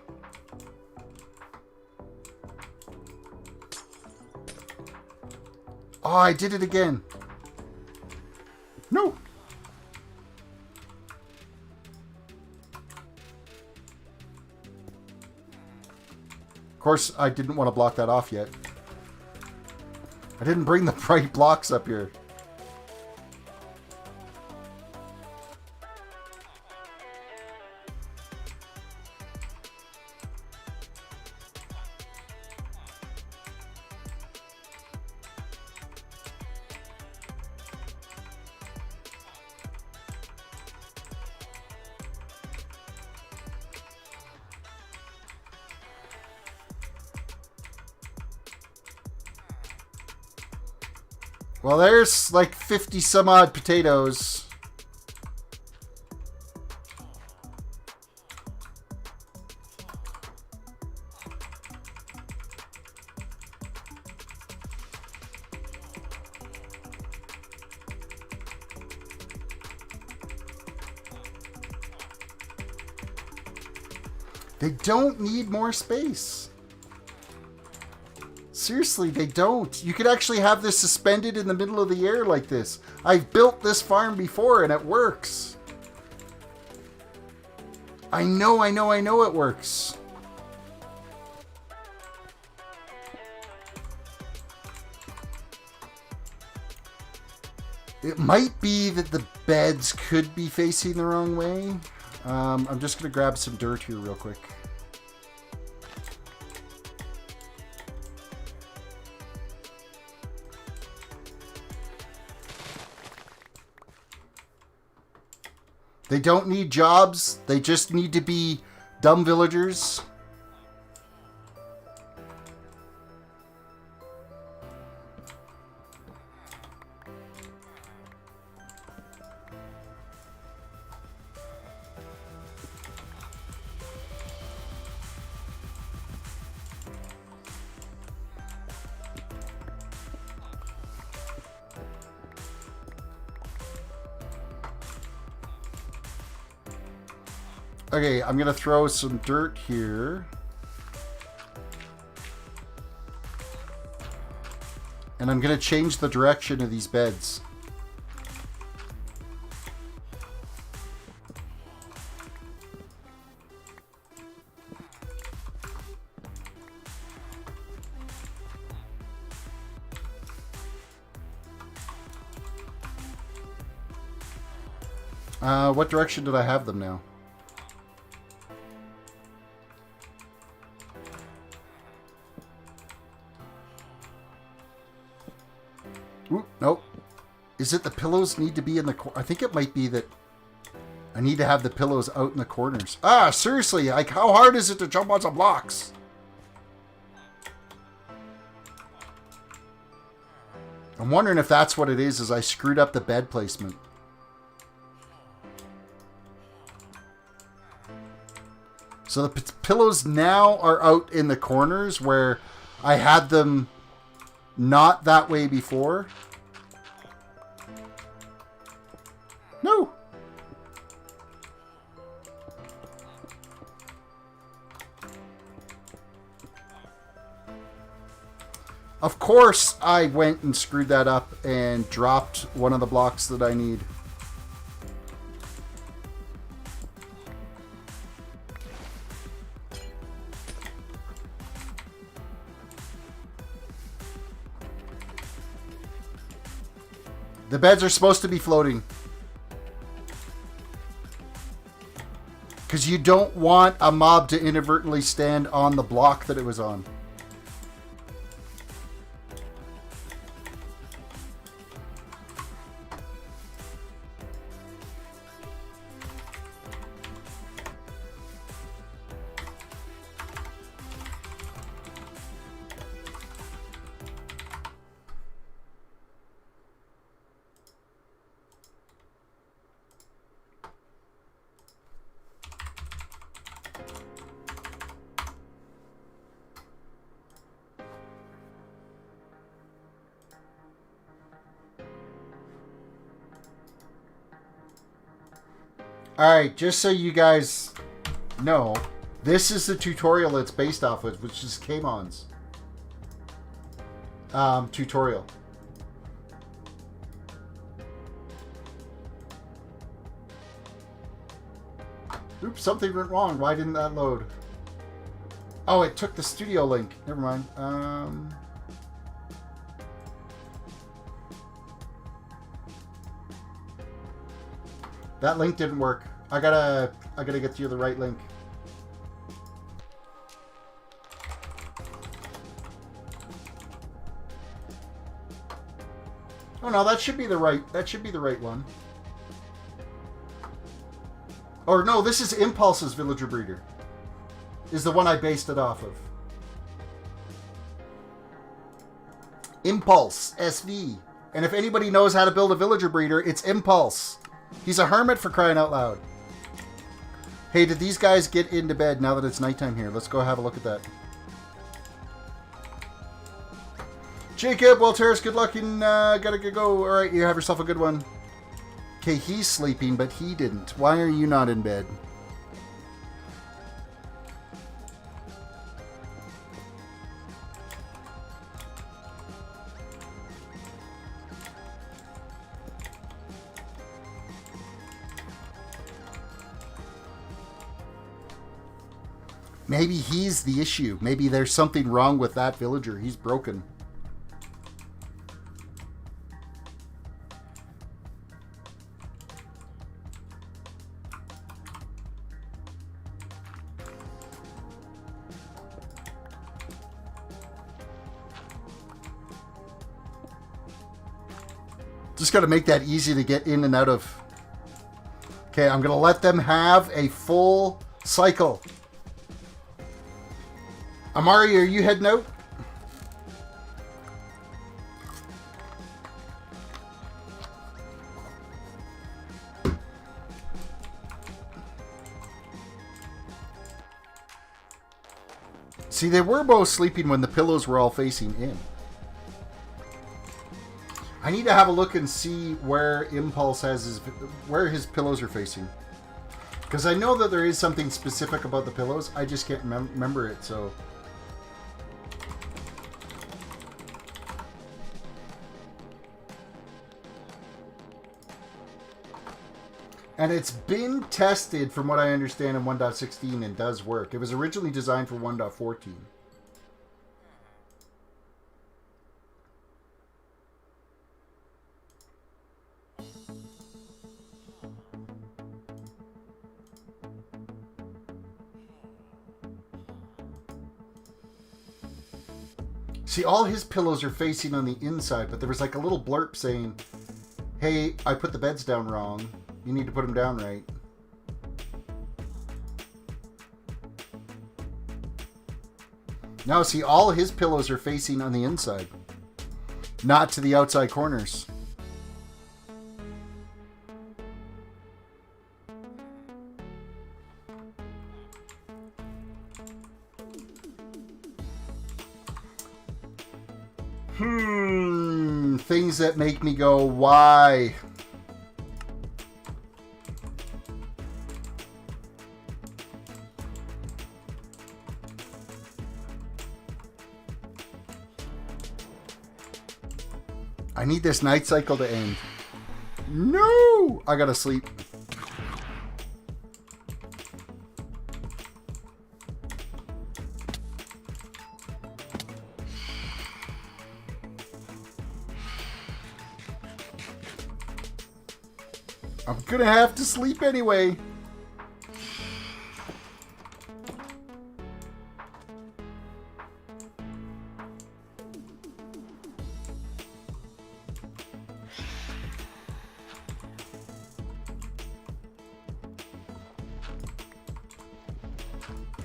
Oh, I did it again. No. Of course, I didn't want to block that off yet. I didn't bring the right blocks up here. Well, there's like 50 some odd potatoes. They don't need more space. Seriously, they don't. You could actually have this suspended in the middle of the air like this. I've built this farm before and it works. I know it works. It might be that the beds could be facing the wrong way. I'm just going to grab some dirt here real quick. They don't need jobs. They just need to be dumb villagers. Okay, I'm going to throw some dirt here. And I'm going to change the direction of these beds. What direction did I have them now? Ooh, nope. Is it the pillows need to be in the corner? I think it might be that I need to have the pillows out in the corners. Ah, seriously, like how hard is it to jump on some blocks? I'm wondering if that's what it is I screwed up the bed placement. So the pillows now are out in the corners where I had them not that way before. No. Of course I went and screwed that up and dropped one of the blocks that I need. The beds are supposed to be floating. Because you don't want a mob to inadvertently stand on the block that it was on. Alright, just so you guys know, this is the tutorial it's based off of, which is Kmon's tutorial. Oops, something went wrong. Why didn't that load? Oh, it took the studio link. Never mind. That link didn't work. I gotta get you the right link. Oh no, that should be the right one. Or no, this is Impulse's Villager Breeder. Is the one I based it off of. Impulse SV. And if anybody knows how to build a Villager Breeder, it's Impulse. He's a hermit, for crying out loud. Hey, did these guys get into bed now that it's nighttime here? Let's go have a look at that. Jacob, well, Terris, good luck and gotta go. Alright, you have yourself a good one. Okay, he's sleeping, but he didn't. Why are you not in bed? Maybe he's the issue. Maybe there's something wrong with that villager. He's broken. Just got to make that easy to get in and out of. Okay, I'm going to let them have a full cycle. Amari, are you heading out? See, they were both sleeping when the pillows were all facing in. I need to have a look and see where Impulse has where his pillows are facing. Because I know that there is something specific about the pillows. I just can't remember it, so... And it's been tested, from what I understand, in 1.16 and does work. It was originally designed for 1.14. See, all his pillows are facing on the inside, but there was like a little blurb saying, hey, I put the beds down wrong. You need to put them down right. Now, see, all his pillows are facing on the inside, not to the outside corners. Things that make me go, why? I need this night cycle to end. No! I gotta sleep. I'm gonna have to sleep anyway.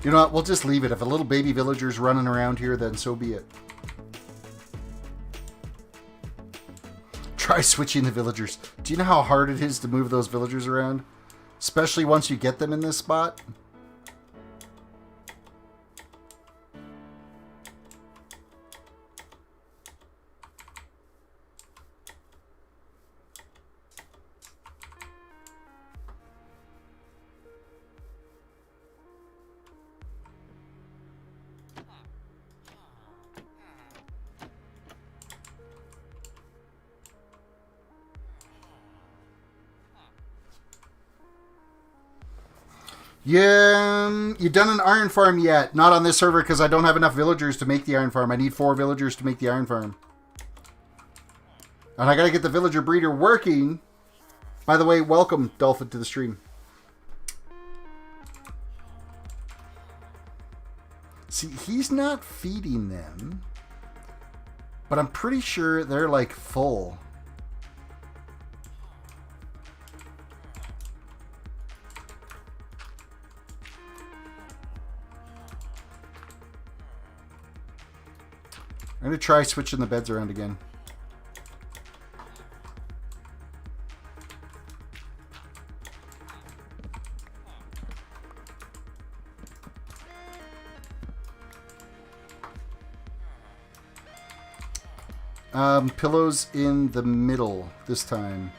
You know what? We'll just leave it. If a little baby villager's running around here, then so be it. Try switching the villagers. Do you know how hard it is to move those villagers around? Especially once you get them in this spot. Yeah, you done an iron farm yet? Not on this server because I don't have enough villagers to make the iron farm. I need 4 villagers to make the iron farm. And I gotta get the villager breeder working. By the way, welcome, Dolphin, to the stream. See, he's not feeding them. But I'm pretty sure they're like full. I'm going to try switching the beds around again. Pillows in the middle this time.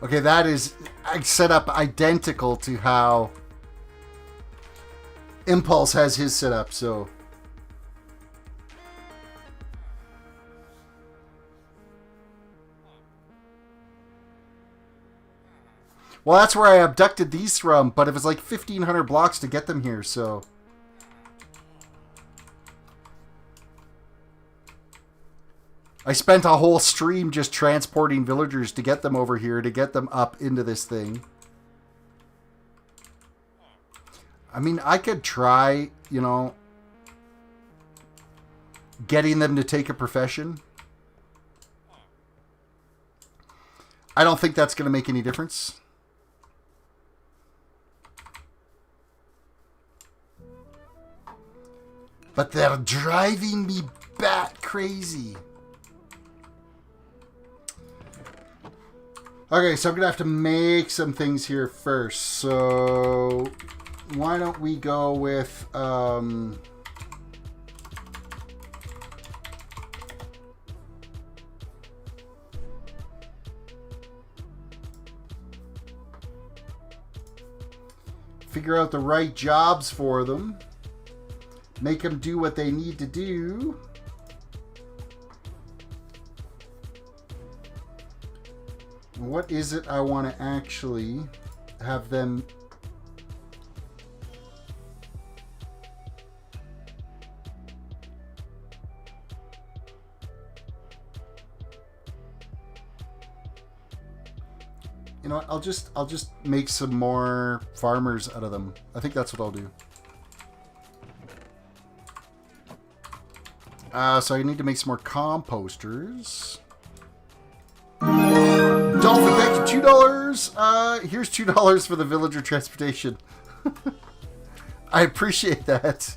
Okay, that is set up identical to how Impulse has his set up, so. Well, that's where I abducted these from, but it was like 1,500 blocks to get them here, so. I spent a whole stream just transporting villagers to get them over here, to get them up into this thing. I mean, I could try, you know, getting them to take a profession. I don't think that's going to make any difference. But they're driving me bat crazy. Okay, so I'm going to have to make some things here first. So why don't we go with... figure out the right jobs for them. Make them do what they need to do. What is it I want to actually have them... You know what? I'll just make some more farmers out of them. I think that's what I'll do. So I need to make some more composters. Dolphin, thank you, $2. Here's $2 for the villager transportation. I appreciate that.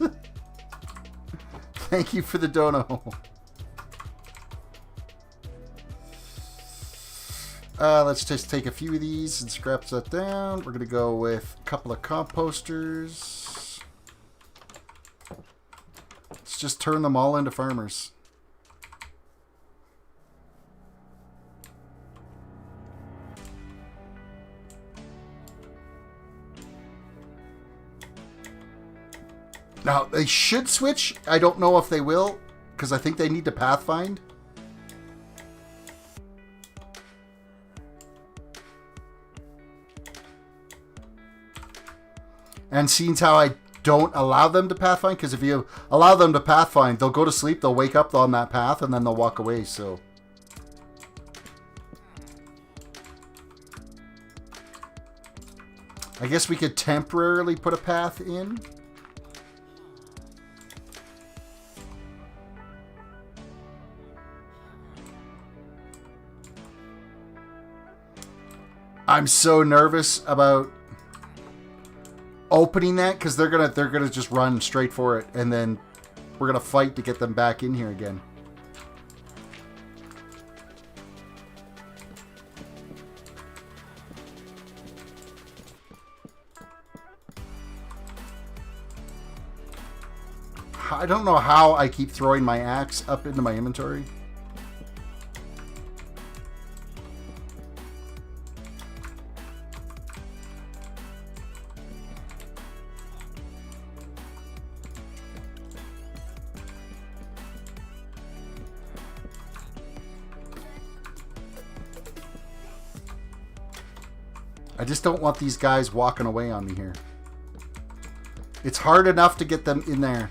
Thank you for the dono. Let's just take a few of these and scrap that down. We're going to go with a couple of composters. Let's just turn them all into farmers. Now, they should switch. I don't know if they will, because I think they need to pathfind. And seeing how I don't allow them to pathfind, because if you allow them to pathfind, they'll go to sleep, they'll wake up on that path, and then they'll walk away, so... I guess we could temporarily put a path in. I'm so nervous about opening that because they're gonna just run straight for it, and then we're gonna fight to get them back in here again. I don't know how I keep throwing my axe up into my inventory. I just don't want these guys walking away on me here. It's hard enough to get them in there.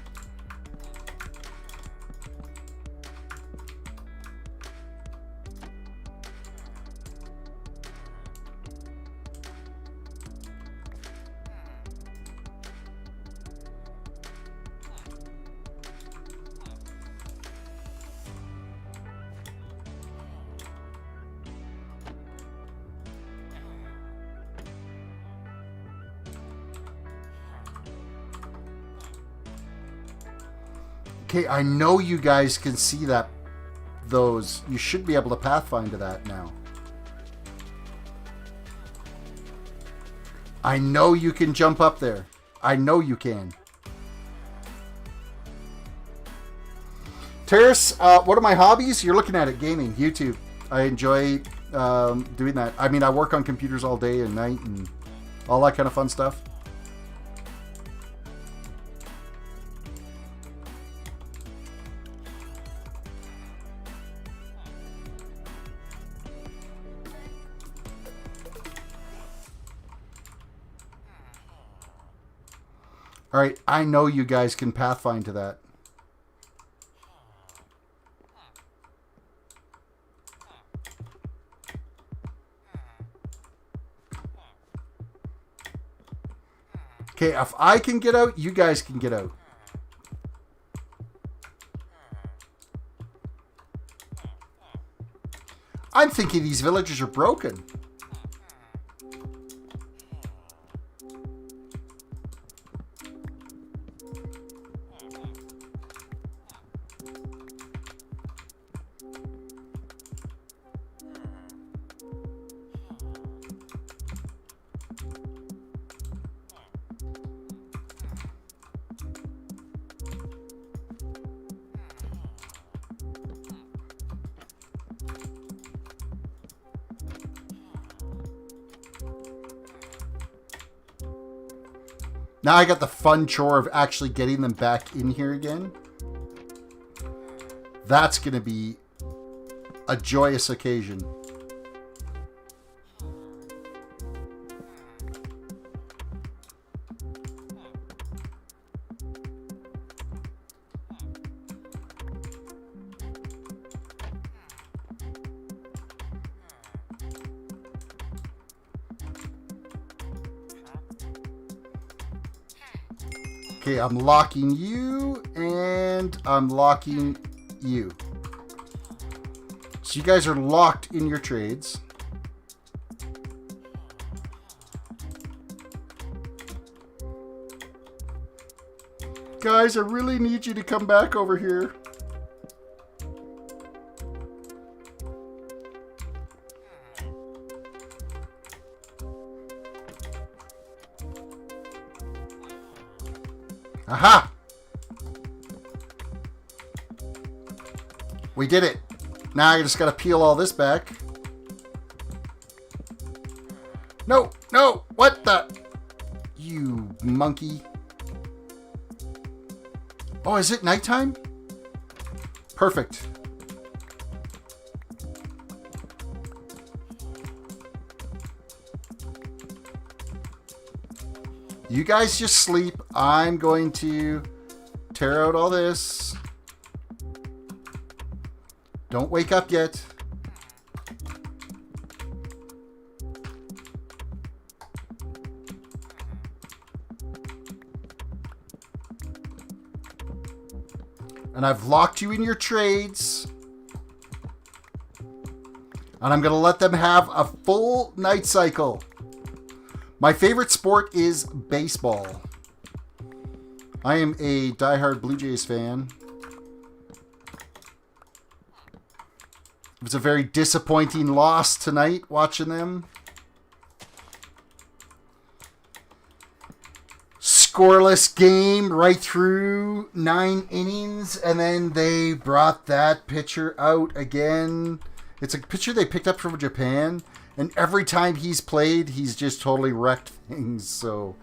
Okay, I know you guys can see that. Those. You should be able to pathfind to that now. I know you can jump up there. I know you can. Terris, what are my hobbies? You're looking at it, gaming, YouTube. I enjoy doing that. I mean, I work on computers all day and night and all that kind of fun stuff. All right, I know you guys can pathfind to that. Okay, if I can get out, you guys can get out. I'm thinking these villagers are broken. Now I got the fun chore of actually getting them back in here again. That's going to be a joyous occasion. Okay, I'm locking you, and I'm locking you. So you guys are locked in your trades. Guys, I really need you to come back over here. Aha! We did it. Now I just gotta peel all this back. No, no, what the? You monkey. Oh, is it nighttime? Perfect. You guys just sleep. I'm going to tear out all this. Don't wake up yet. And I've locked you in your trades. And I'm going to let them have a full night cycle. My favorite sport is baseball. I am a diehard Blue Jays fan. It was a very disappointing loss tonight watching them. scoreless game right through 9 innings, and then they brought that pitcher out again. It's a pitcher they picked up from Japan, and every time he's played, he's just totally wrecked things, so...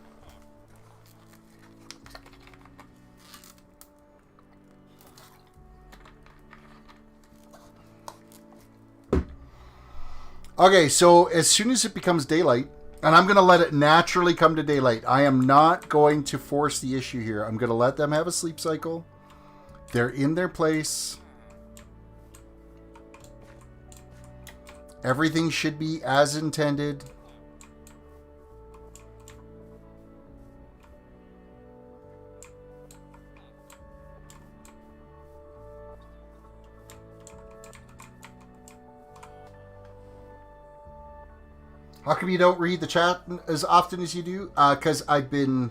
Okay, so as soon as it becomes daylight, and I'm going to let it naturally come to daylight. I am not going to force the issue here. I'm going to let them have a sleep cycle. They're in their place. Everything should be as intended. How come you don't read the chat as often as you do? Because I've been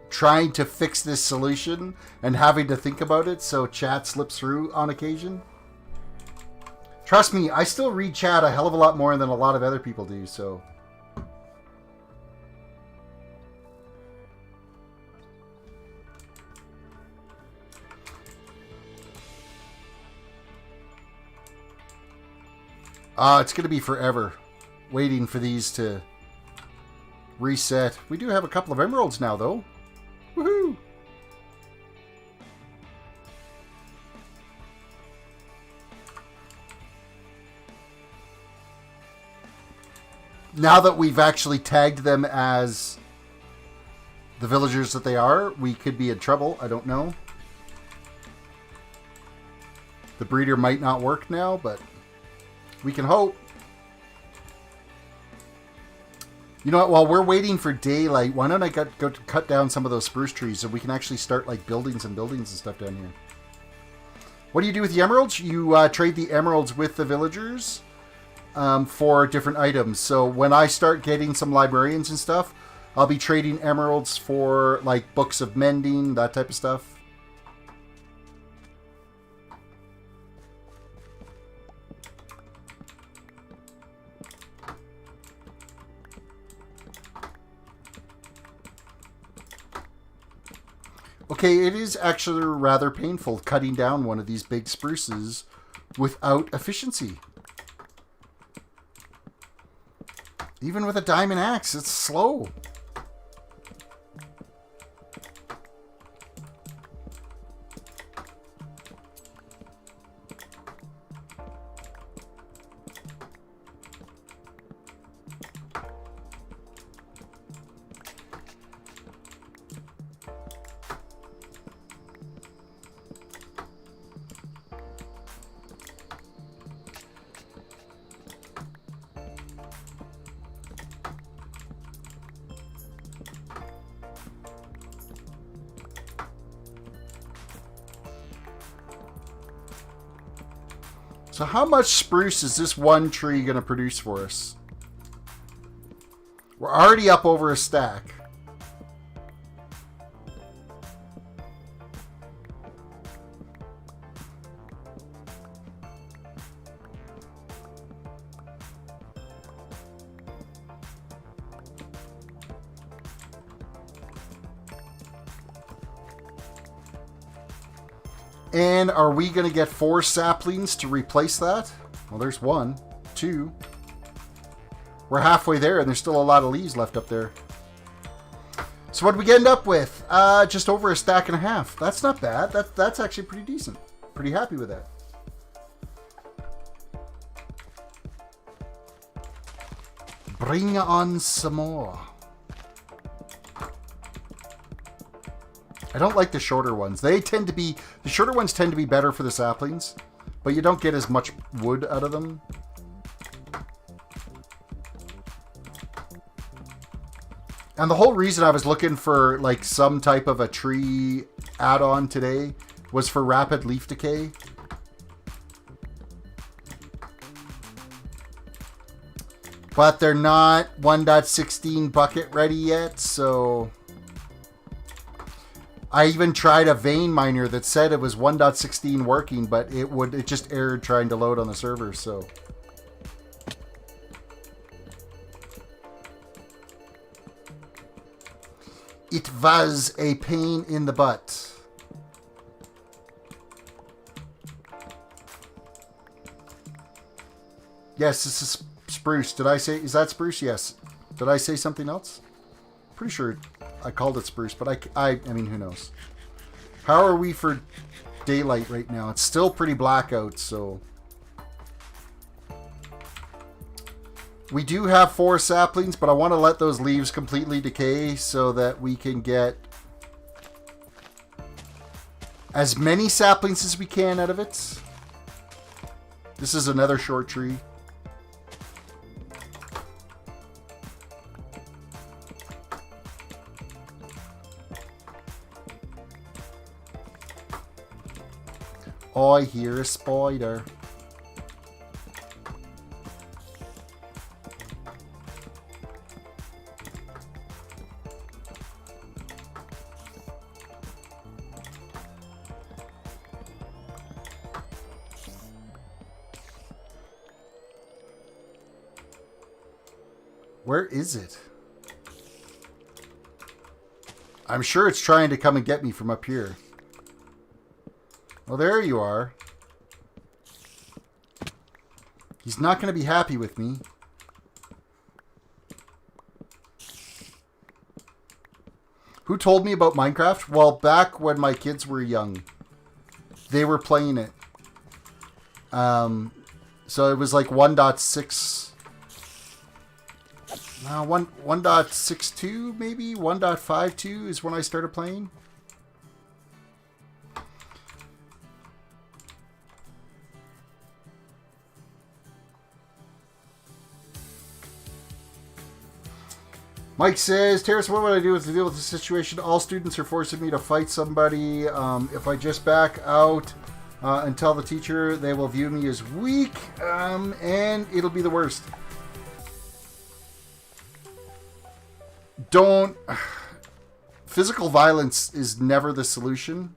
trying to fix this solution and having to think about it, so chat slips through on occasion. Trust me, I still read chat a hell of a lot more than a lot of other people do, so... it's going to be forever. Waiting for these to reset. We do have a couple of emeralds now, though. Woohoo! Now that we've actually tagged them as the villagers that they are, we could be in trouble. I don't know. The breeder might not work now, but we can hope. You know what, while we're waiting for daylight, why don't I go to cut down some of those spruce trees so we can actually start like buildings and stuff down here. What do you do with the emeralds? You trade the emeralds with the villagers for different items. So when I start getting some librarians and stuff, I'll be trading emeralds for like books of mending, that type of stuff. Okay, it is actually rather painful cutting down one of these big spruces without efficiency. Even with a diamond axe, it's slow. So how much spruce is this one tree going to produce for us? We're already up over a stack. And are we going to get 4 saplings to replace that? Well, there's 1, 2. We're halfway there, and there's still a lot of leaves left up there. So what did we end up with? Just over a stack and a half. That's not bad. That's actually pretty decent. Pretty happy with that. Bring on some more. I don't like the shorter ones. The shorter ones tend to be better for the saplings, but you don't get as much wood out of them. And the whole reason I was looking for like some type of a tree add-on today was for rapid leaf decay. But they're not 1.16 bucket ready yet, so... I even tried a vein miner that said it was 1.16 working, but it just errored trying to load on the server, so... It was a pain in the butt. Yes, this is spruce. Did I say, is that spruce? Yes. Did I say something else? Pretty sure I called it spruce, but I mean, who knows? How are we for daylight right now? It's still pretty black out, so. We do have 4 saplings, but I want to let those leaves completely decay so that we can get as many saplings as we can out of it. This is another short tree. Oh, I hear a spider. Where is it? I'm sure it's trying to come and get me from up here. Well, there you are. He's not going to be happy with me. Who told me about Minecraft? Well, back when my kids were young, they were playing it. So it was like 1.6... 1.62 maybe? 1.52 is when I started playing. Mike says, Terrace, what would I do to deal with this situation? All students are forcing me to fight somebody. If I just back out and tell the teacher, they will view me as weak, and it'll be the worst. Don't... Physical violence is never the solution.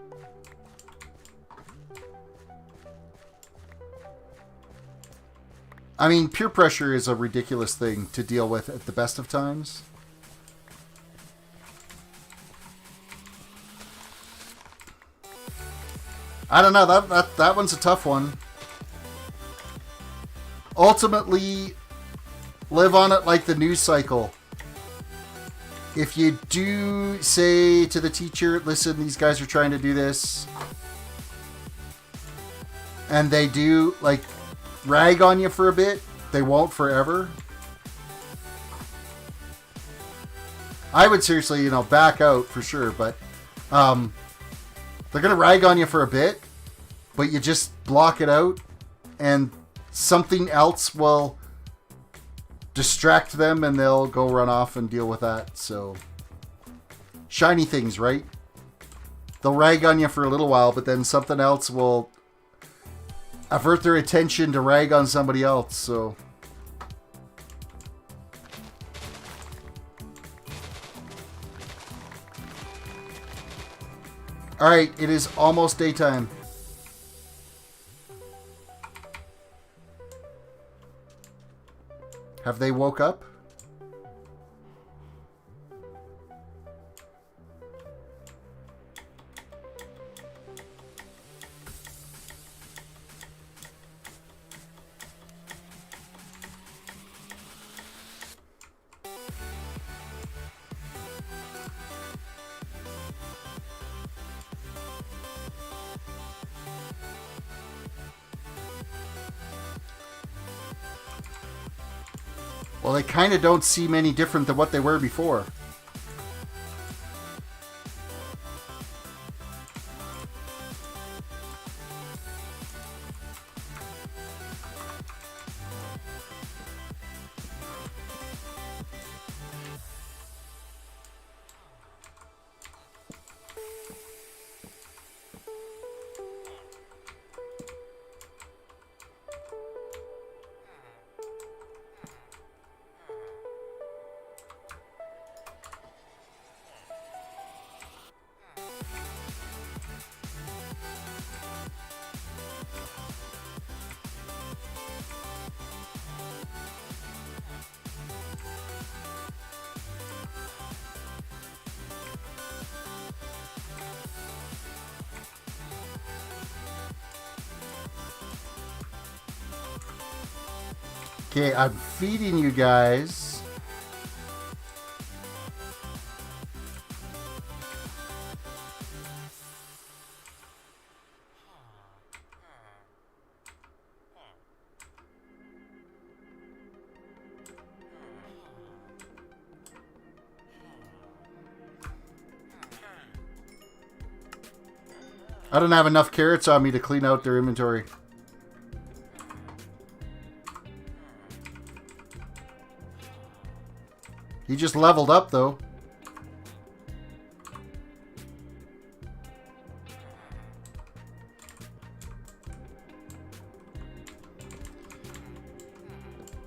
I mean, peer pressure is a ridiculous thing to deal with at the best of times. I don't know, that one's a tough one. Ultimately, live on it like the news cycle. If you do say to the teacher, listen, these guys are trying to do this, and they do, like, rag on you for a bit, they won't forever. I would seriously, you know, back out for sure, but they're going to rag on you for a bit, but you just block it out, and something else will distract them, and they'll go run off and deal with that. So, shiny things, right? They'll rag on you for a little while, but then something else will avert their attention to rag on somebody else, so... Alright, it is almost daytime. Have they woke up? Well, they kind of don't seem any different than what they were before. Okay, I'm feeding you guys. I don't have enough carrots on me to clean out their inventory. He just leveled up, though.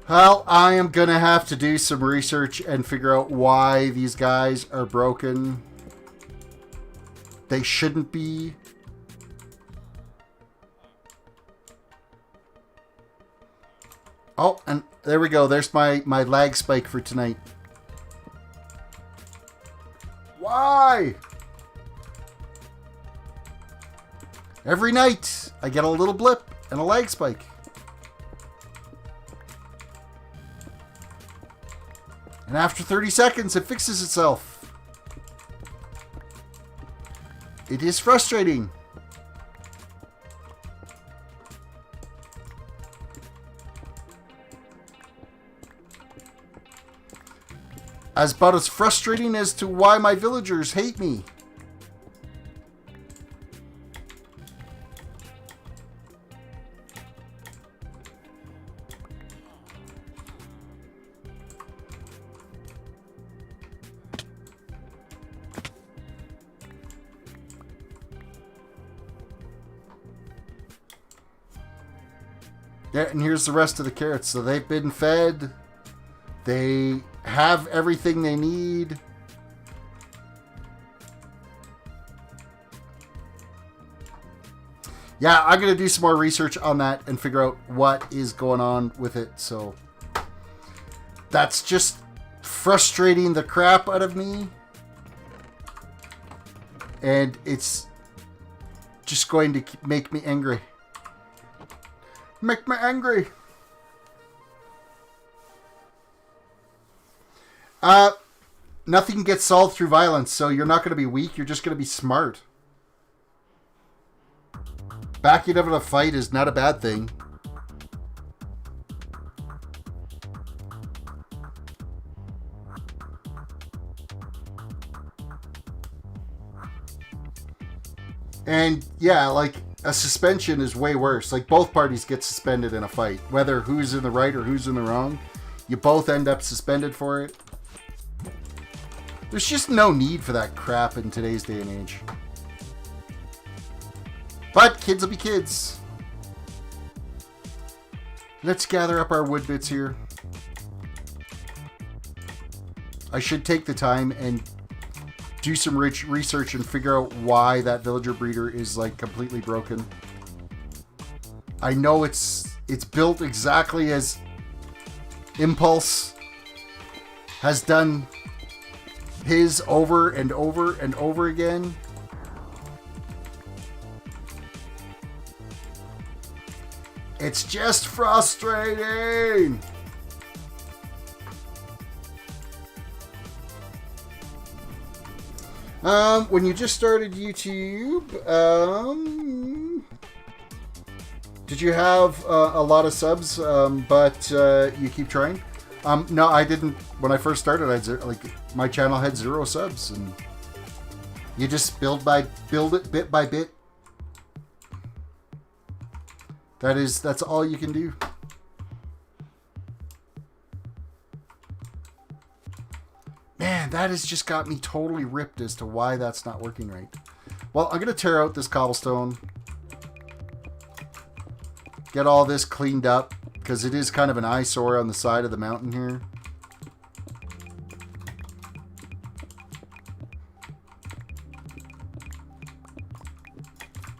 Well, I am going to have to do some research and figure out why these guys are broken. They shouldn't be. Oh, and there we go. There's my lag spike for tonight. Why? Every night, I get a little blip and a lag spike. And after 30 seconds, it fixes itself. It is frustrating. About as frustrating as to why my villagers hate me. Yeah, and here's the rest of the carrots. So they've been fed. They have everything they need. Yeah, I'm going to do some more research on that and figure out what is going on with it. So that's just frustrating the crap out of me. And it's just going to make me angry. Make me angry. Nothing gets solved through violence, so you're not going to be weak, you're just going to be smart. Backing up in a fight is not a bad thing. And yeah, like a suspension is way worse. Like both parties get suspended in a fight. Whether who's in the right or who's in the wrong, you both end up suspended for it. There's just no need for that crap in today's day and age. But kids will be kids. Let's gather up our wood bits here. I should take the time and do some research and figure out why that villager breeder is like completely broken. I know it's built exactly as Impulse has done his over and over and over again. It's just frustrating. When you just started YouTube, did you have a lot of subs, but you keep trying? No, I didn't. When I first started, my channel had 0 subs, and you just build it bit by bit. That's all you can do. Man, that has just got me totally ripped as to why that's not working right. Well, I'm gonna tear out this cobblestone, get all this cleaned up, because it is kind of an eyesore on the side of the mountain here.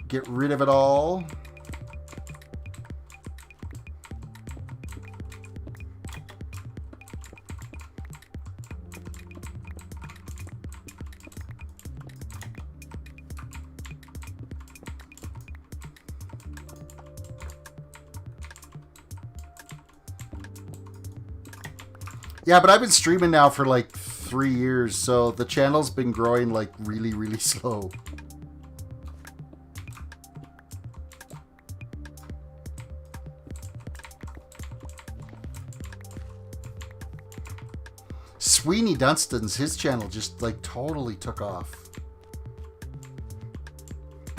Get rid of it all. Yeah, but I've been streaming now for like 3 years, so the channel's been growing like really, really slow. Sweeney Dunstan's, his channel just like totally took off.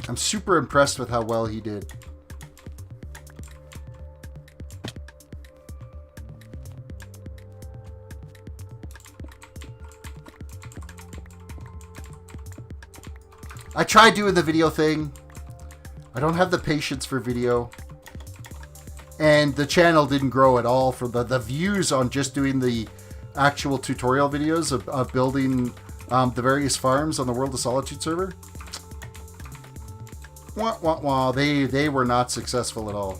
I'm super impressed with how well he did. I tried doing the video thing. I don't have the patience for video. And the channel didn't grow at all for the views on just doing the actual tutorial videos of building the various farms on the World of Solitude server. Wah, wah, wah. They were not successful at all.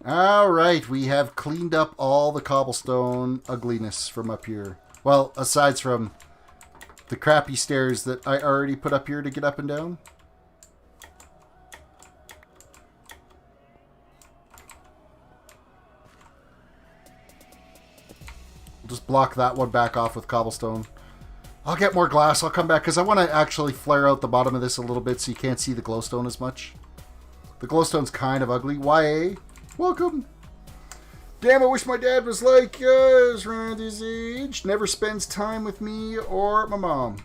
Alright, we have cleaned up all the cobblestone ugliness from up here. Well, aside from the crappy stairs that I already put up here to get up and down. We'll just block that one back off with cobblestone. I'll get more glass. I'll come back because I want to actually flare out the bottom of this a little bit so you can't see the glowstone as much. The glowstone's kind of ugly. YA? Welcome. Damn, I wish my dad was like us, around his age. Never spends time with me or my mom.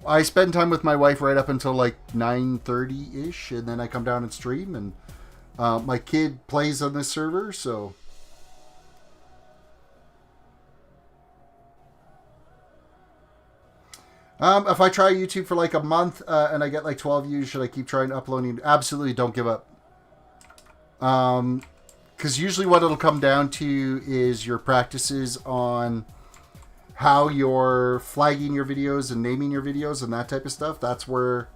I spend time with my wife right up until like 9:30-ish, and then I come down and stream, and my kid plays on this server, so... if I try YouTube for like a month and I get like 12 views, should I keep trying uploading? Absolutely, don't give up. Because usually what it'll come down to is your practices on how you're flagging your videos and naming your videos and that type of stuff. That's where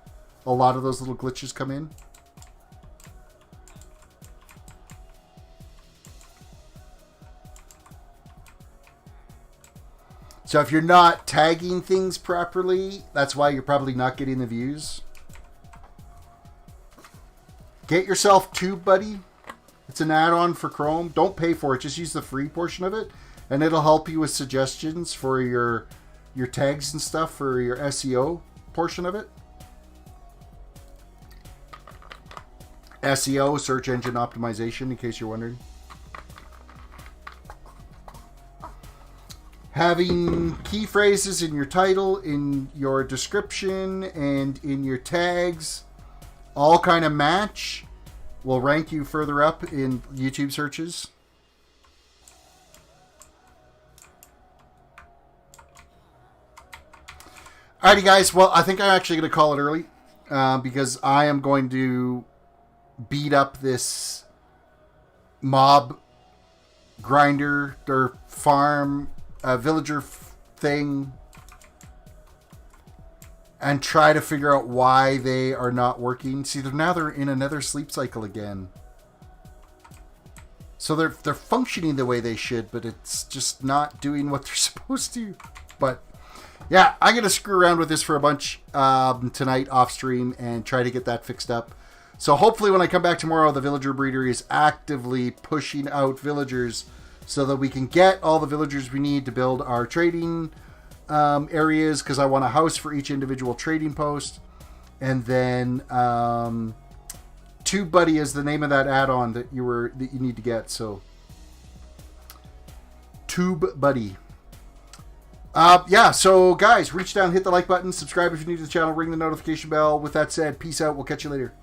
a lot of those little glitches come in. So if you're not tagging things properly, that's why you're probably not getting the views. Get yourself TubeBuddy. It's an add-on for Chrome. Don't pay for it. Just use the free portion of it. And it'll help you with suggestions for your tags and stuff for your SEO portion of it. SEO, search engine optimization, in case you're wondering. Having key phrases in your title, in your description, and in your tags all kind of match will rank you further up in YouTube searches. Alrighty guys, well I think I'm actually going to call it early because I am going to beat up this mob grinder or farm villager thing and try to figure out why they are not working. See, they're in another sleep cycle again. So they're functioning the way they should, but it's just not doing what they're supposed to. But yeah, I'm going to screw around with this for a bunch tonight off stream and try to get that fixed up. So hopefully when I come back tomorrow, the villager breeder is actively pushing out villagers so that we can get all the villagers we need to build our trading areas, because I want a house for each individual trading post. And then TubeBuddy is the name of that add-on that you need to get. So TubeBuddy. Yeah, so guys, reach down, hit the like button, subscribe if you're new to the channel, ring the notification bell. With that said, peace out. We'll catch you later.